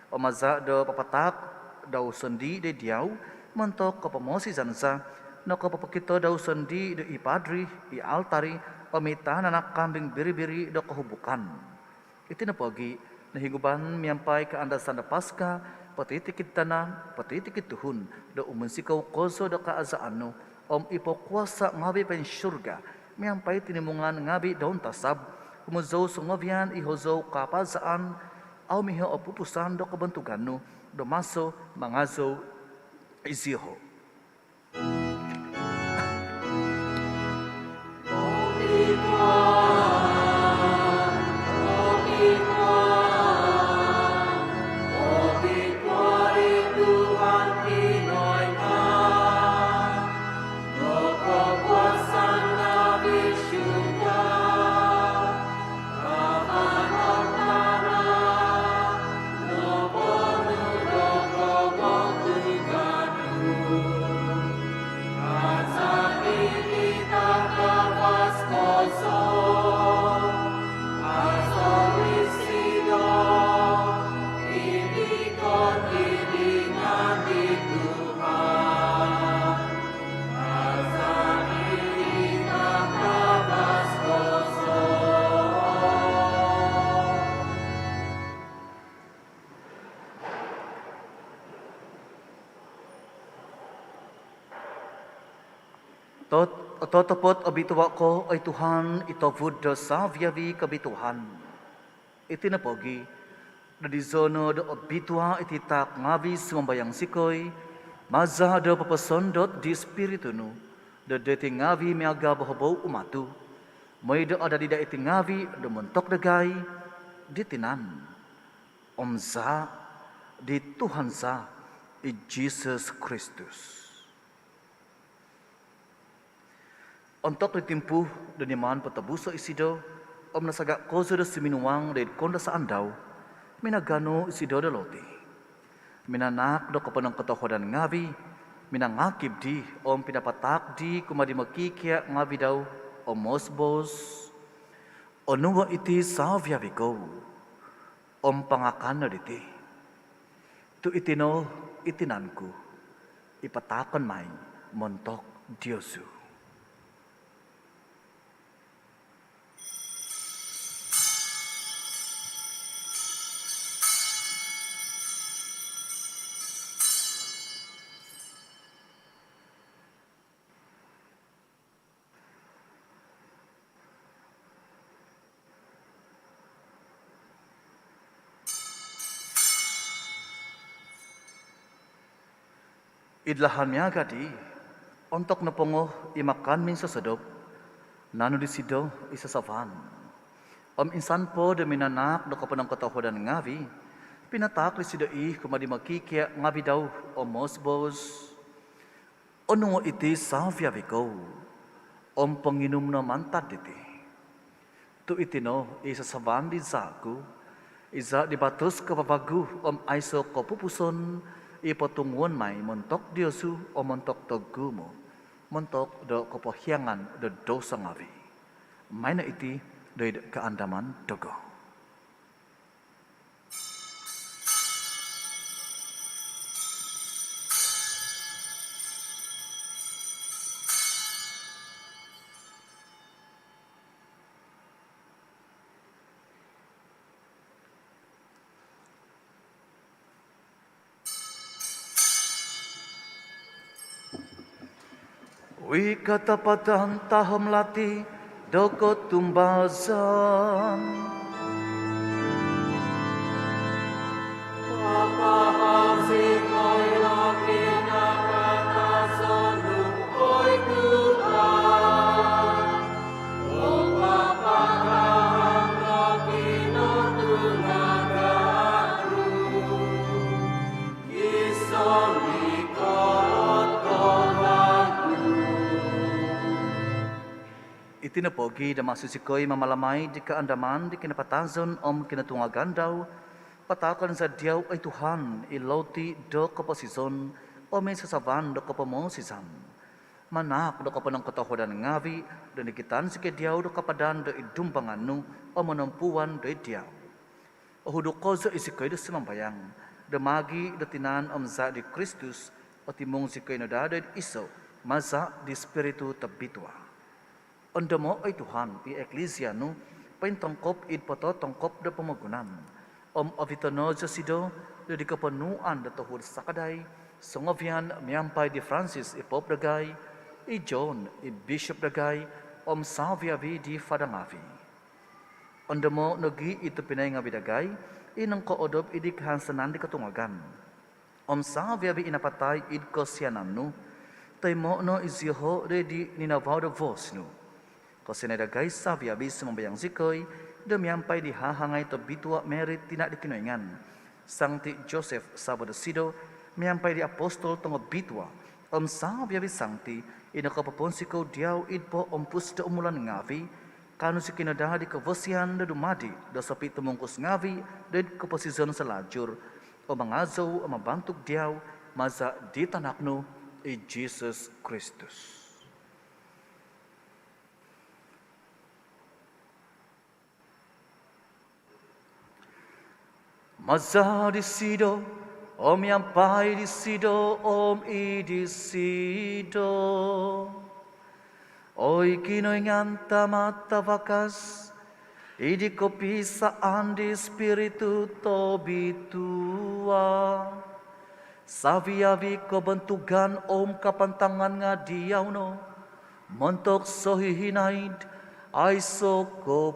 O maza do papatak daw sendi di diaw, mentok kapamosi zanza, no kapapakito daw sendi do ipadri, i altari, o mita nanak kambing biri-biri do kahubukan. Iti na pogi, nahiguban miyampai ka andasan na paska, patitikit tanah, patitikit tuhun, do umunsikaw koso do kaazaano, ipokuasa ngabi pen syurga, miyampai tinimungan ngabi daun tasab, kumuzaw sungavian ihozaw kapazaan, au miho opupusan do kabantuganno, do maso mangazo iziho. Totopot abituwa ko ay Tuhan itavud do sa viavi kabituhan. Iti na pogi, na di zono do abituwa ititak ngavi sumbayang sikoy, maza do papasondot di spiritu nu, do deti ngavi miaga bahabaw umatu, may do ada di da iti ngavi do mentok dagay, di tinan, omza, di Tuhan sa, i Jesus Kristus. Untuk ditimpuh dan iman patabuso isido, nasagak kozo da siminuang da konda sa andaw, minagano isido da loti. Minanak do kapanang katohodan ngavi, minangakib di, pinapatak di kumadi makikya ngavi daw, mosbos, nuwa iti sa viaviko, pangakan na diti. Tu itino, itinanku, ipatakan may, montok Diyosu. Idlahan niya gadi, ontok na pongo imakan min sa sadop, nano di sido isa sa van. Insan po da minanak do kapanang katahodan ngavi, pinatak li sido kumadi makikya ngavi daw mosbos. Nungo iti sa viaviko, panginum na mantad iti. Tu itino isa saban di zaku, isa dibatus ke babagu aiso ko pupuson ipotunguan mai mentok diosu mentok togumo, mentok do kepohiangan do dosa ngavi. Maina iti do keandaman dogo. Wi katapatan tahom lati doko tumbazan. Itinapogi da masusikoy mamalamay di kaandaman di kinapatazon kinatungagandau patakan sa diyaw ay Tuhan iloti do kaposison may sasaban do kapamosisan. Manak do kapanang katahodan ngavi do nikitan si diyaw do kapadan do idumpanganu manampuan do diyaw. Hudo kozo isikoy do simambayang do magi do tinan za di Kristus timong sikoy no dado iso maza di spiritu tabitwa. Ondamo ay Tuhan, i Eklesia no, paintongkop id poto tongkop da pamagunan. Avitono sido, do di kapanuan da tohur sakaday, songovian miyampay di Francis i Pope dagay, i John i Bishop dagay, Saviavi di Fadangavi. Ondamo nogi ito pinay nga bidagay, inang koodob idik hansanan di katungagan. Saviavi inapatay id ko siyanan no, tayo no izyoho di ninavaw da vos no. Kosinedagay saviabi sumambayang sikoy, damiyampay di hahangay to bitwa merit tina di kinoingan. Sangti Joseph Sabodosido, miyampay di apostol tongo bitwa, saviabi sangti, inakapaponsiko diyaw idpo pus da umulan ngavi, kanu si kinadaha di kavosian da dumadi, da sapi tumungkus ngavi, da kaposisyon sa lajur, mangazaw mabantuk diyaw, maza di tanakno, Jesus Christus. Maza di sido, yampay di sido, i di sido. Oy kinoingan tamata vakas, idi ko pisaan di spiritu tobitua. Saviavi ko bentugan kapantangan nga diyaw no, montok sohihinaid, ay so ko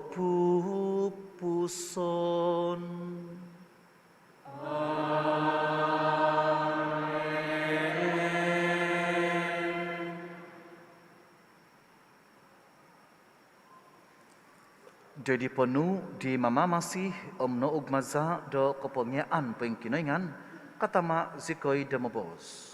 pupuson. Jadi penuh di mamamasi noog maza do kepengyaan pengkinoingan katama zikoy demobos.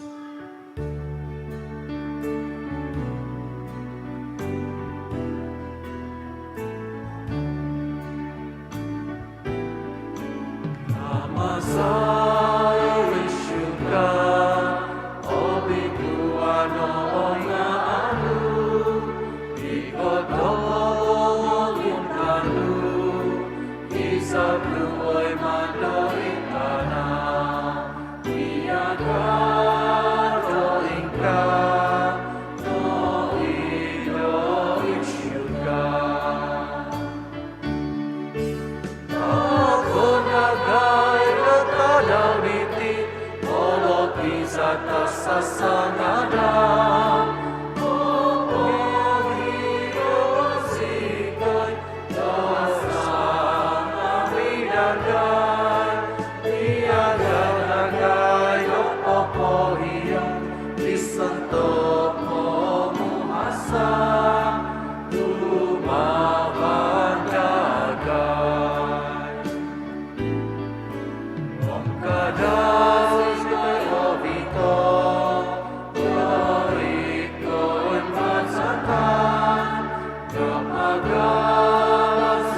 Agalas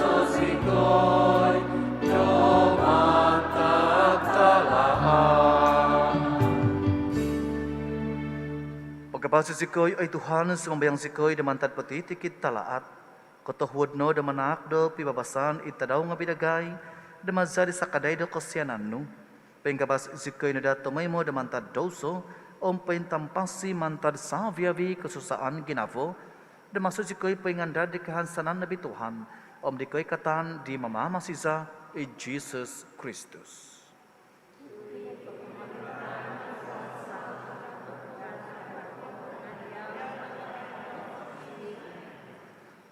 Kapasa sikoy ay Tuhan sumbayang sikoy damantad patitikit talaat. Kotohud no damanak do pibabasan itadaw nga bidagay damazari sa kaday do kosyanan no. Pengkabas sikoy no datomay mo damantad doso paintampasi mantad saviavi kesusaan ginavo demaksud sikoy pengandar di kehansanan nabi Tuhan dikoy katan di mamama sisa Jesus Kristus.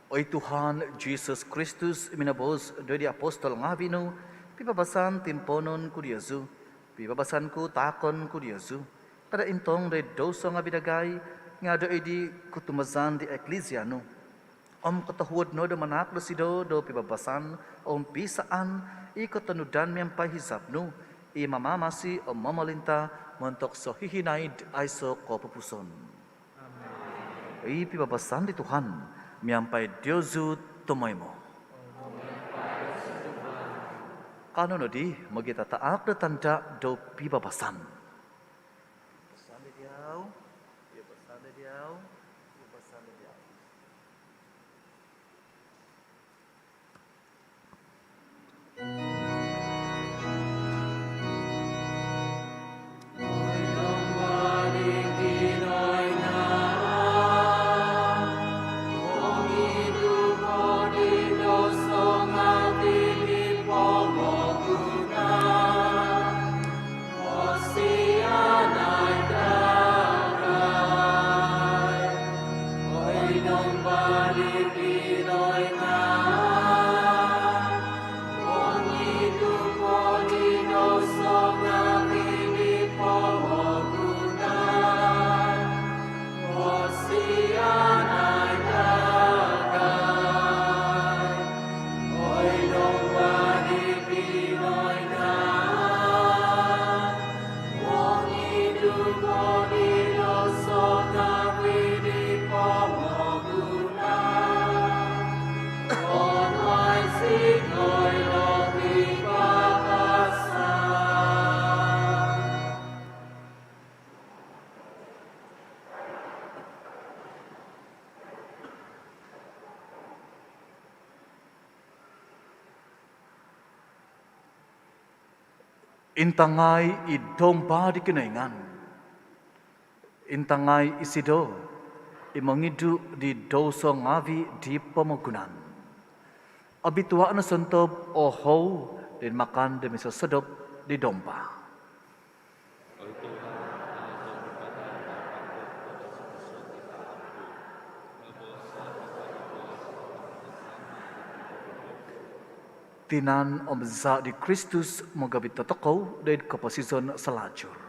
Oi Tuhan Jesus Kristus minabos dari apostol ngavino pibabasan timponon ku Yesu pibabasan ku takon ku Yesu kada intong de dosa nga bidagay nga do di kutumazan di eklesiano katahuod no do manak do sido do pibabasan pisaan ikotanudan miyang pahisap no mamamasi mamalinta montok so hihinaid ay so kopupuson. Pibabasan di Tuhan miampai Diosu tumay mo. Kano no di magita taak na tanda do pibabasan. Babasan di diyaw, pibabasan di diyaw, pibabasan di diyaw. Intangay idomba di kinaingan. Intangay isido imangidu di doso ngavi di pemagunan. Abitua na sentob oho dan makan demi sesedop di domba. Tinan omza di Kristus magabit totoko dari kapasison selajur.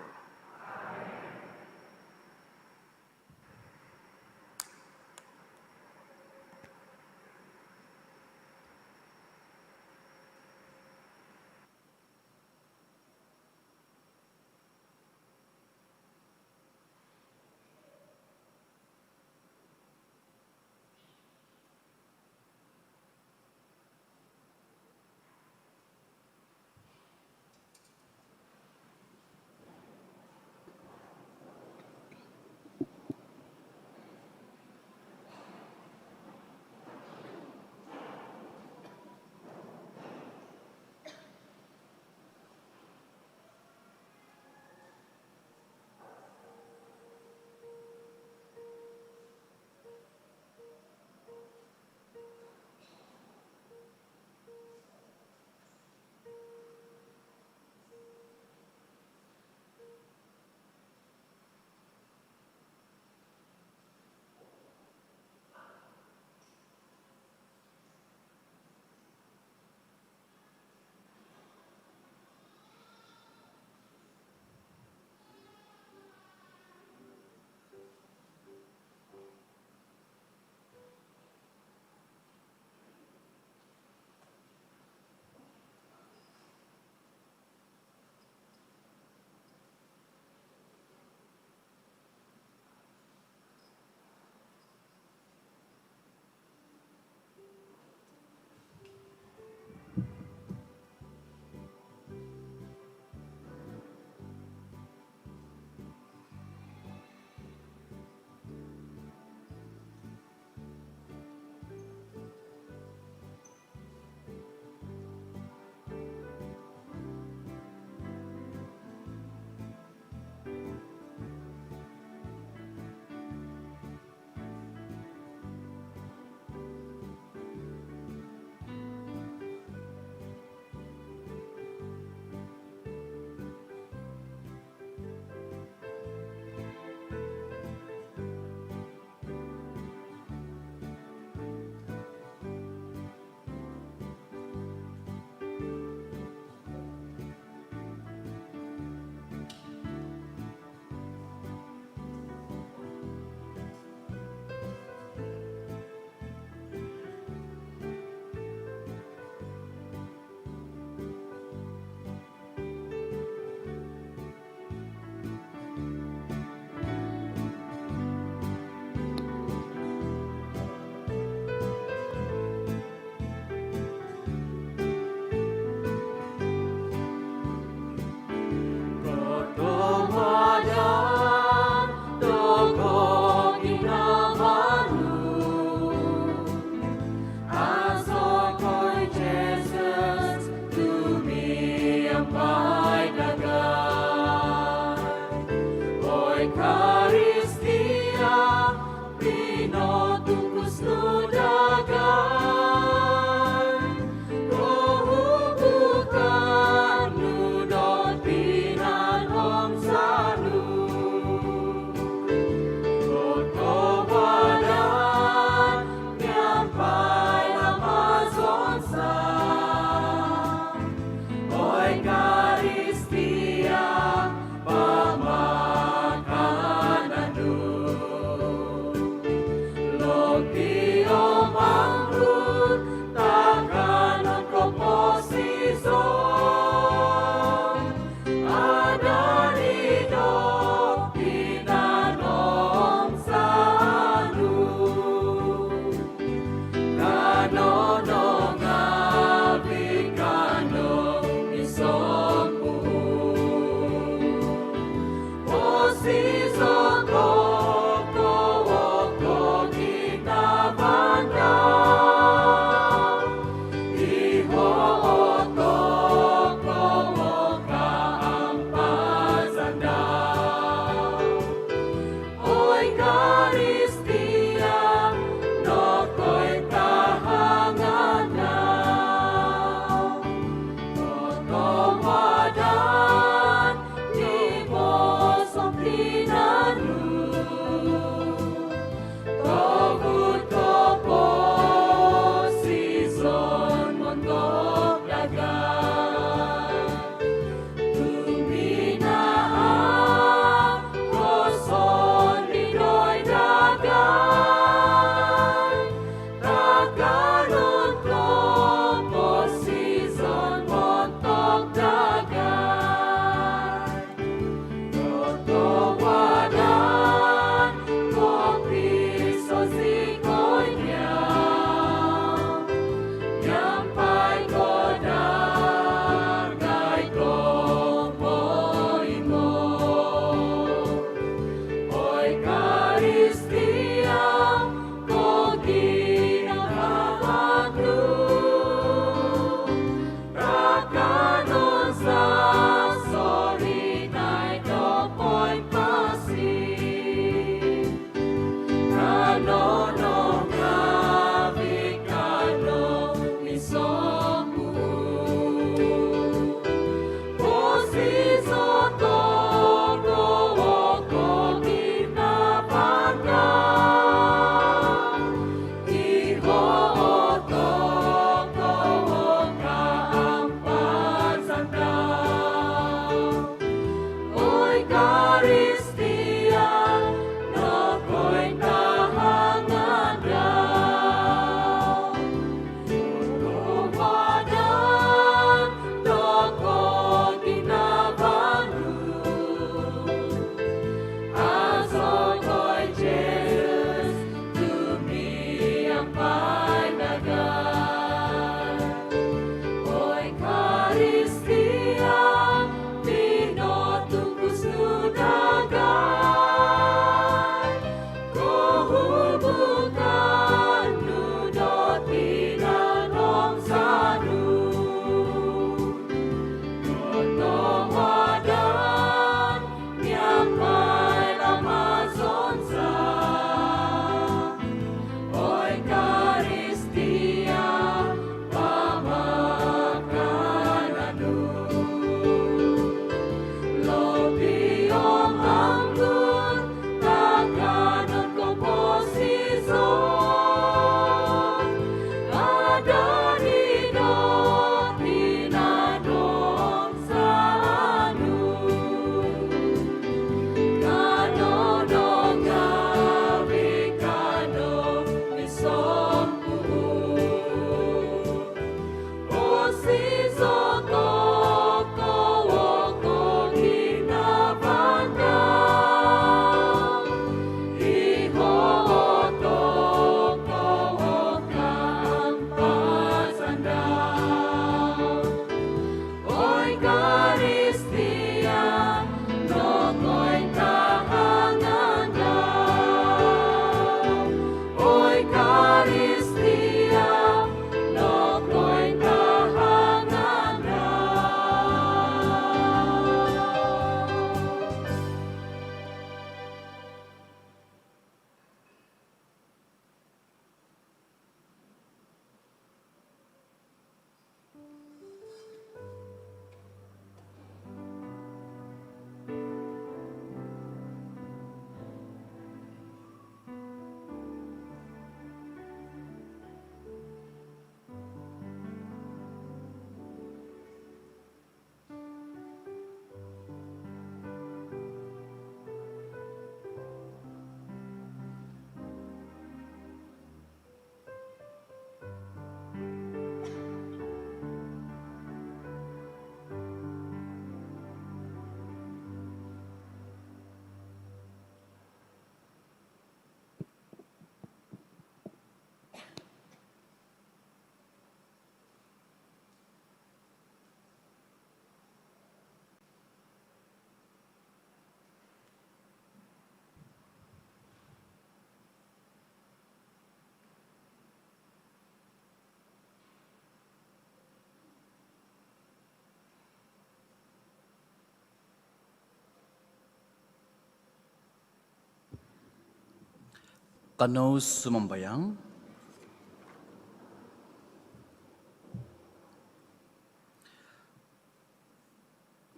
Kano sumambayang.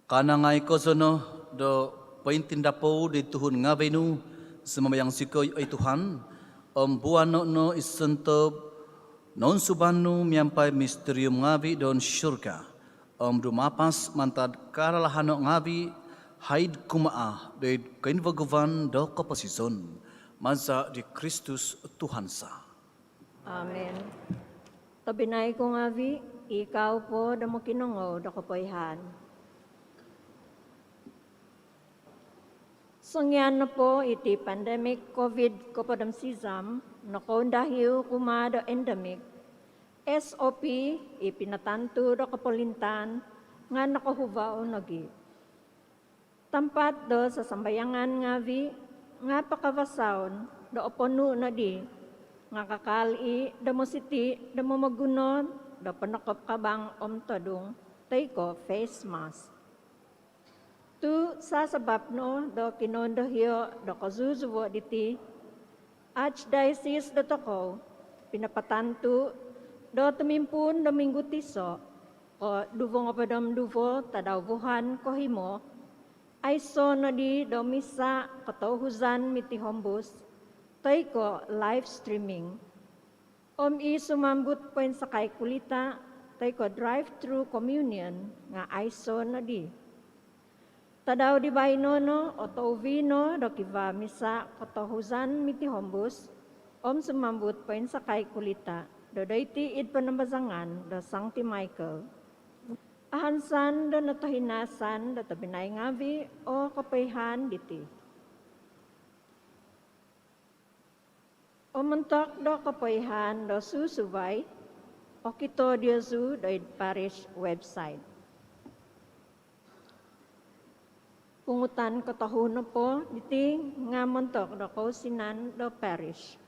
Kanangay ko sono do paintindapo di Tuhun nga benu sumambayang sikoy ay Tuhan buano no isentob non subanu miampai misterium ngabi don syurga dumapas mantad karalahano ngabi haid kumaah doid kainvagovan do kapasison Maza di Kristus Tuhan sa. Amen. Tabinay ko nga vi, ikaw po damo kinungo da kapoyhan. Sungyan na po iti pandemic COVID kapadam sisam, nakondahiw kumado endemic, SOP ipinatanto da kapolintan nga nakahubaw nagi. Tampat do sa sambayangan nga vi, nga pakavasaon, da opono na di, nga kakali, da mo siti, da mo magunod, da panakop kabang tadong, tay ko face mask. Tu sasabap no, do kinondahyo, da kazuzuwo diti, Archdiocese da toko, pinapatanto, do tumimpun da minggu tiso, ko duvo nga padam duvo, tadawuhan ko himo, ay so na di domisa katohuzan miti hombus, tay ko live streaming. Sumambut po sa kay kulita, tay ko drive-thru communion nga ay so na di. Tadaw di ba inono o tauvino do kiva misa katohuzan miti hombus, sumambut po sa kay kulita, do dayti id panambazangan do Sancti Michael. Ahansan do natahinasan do tabinay ngavi o kapayhan diti. O mentok do kapayhan do susubay o kito Diosu do parish website. Pungutan katahuno po diti nga mentok do kausinan do parish.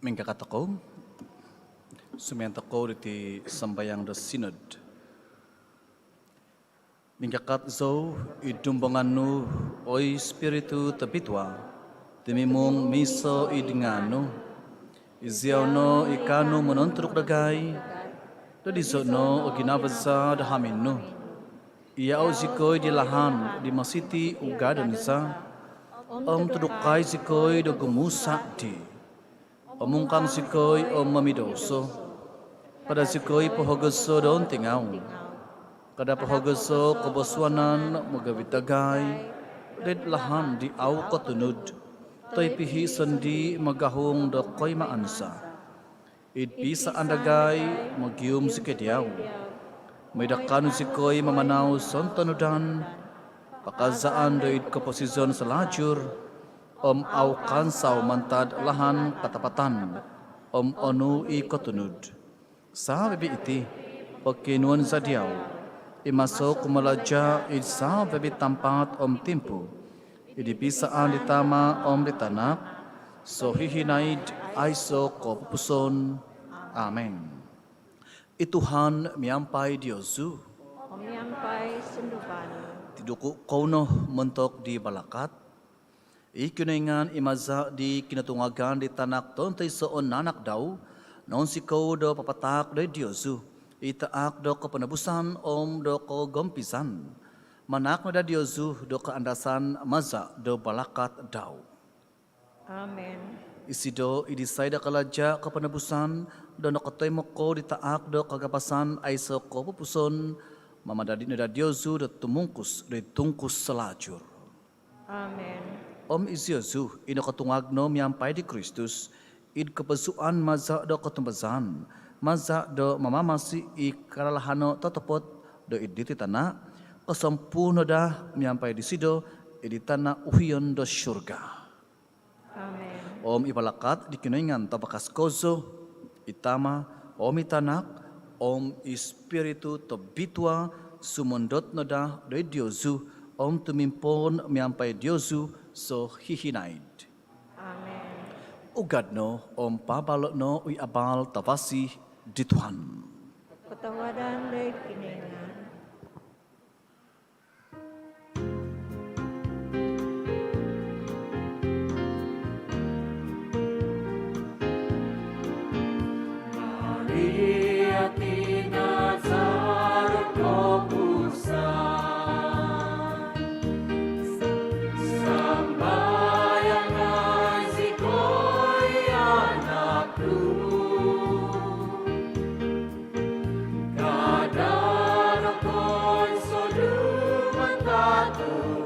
Mingkakatako, sumiyantako diti sambayang do sinod. Mingkakat zo idumbangan nu oy spiritu tapitwa, timimong miso idingano, iziaw no ikano monontruk dagay, dadiso no o ginabasa dahamin no. Iyaw zikoy di lahan di masiti ugadan sa, tudukay zikoy do gumusa di. Omungkang sikoy mamidoso, pada sikoy pohogoso doon tingaw. Kada pohogoso kaboswanan magavitagay, ded lahan di aw katunod, to'y pihi sandi magahong do koy maansa. Idpisa andagay magyum sikediyaw. May dakano sikoy mamanaw son tanudan, pakazaan do id kaposisyon sa lajur, aw kansaw mantad lahan katapatan, onu ikatunod. Sa bebi iti, pagkinuan sa diyaw, imasok kumaladya sa bebi tampat timpu, idipisaan ditama ditanak, so hihinaid ay so kopuson. Amen. Ituhan miampai Diosu, Omiampai sunduban. tiduku kono mentok di balakat. Ikuningan imaza di kinatungagan di tanak tontay soon nanak daw, non si kau do papatak do Diosu, itaak do kepenebusan do ko gompisan, manak na da Diosu do keandasan maza do balakat daw. Amen. Isido idisay da kalaja kepenebusan do nakatoy mo ko di taak do kagapasan ay so ko pupuson, mamadadi na da Diosu do tumungkus do tungkus selajur. Amen. Om Isyosu ino katungagno miampay di Kristus id kepesuan maza do ketumbasan maza do mamamasi i karalahano totopot do id di tanah kesempuno dah miampay di sido id di tanah uhiyon do syurga. Amen. Om ibalakat di kinoingan tabakas kozo itama om itanak om ispiritu to bitwa sumondot no dah do Diosu om tumimpon miampay Diosu so hihinaid. Amen. Ugadno om pabalokno ui abal tavasi di Tuhan. Patawadan day kiningan. Maria di Nazaret kau pusat, sambayangan si koi anakku, kadang kon sodu mataku.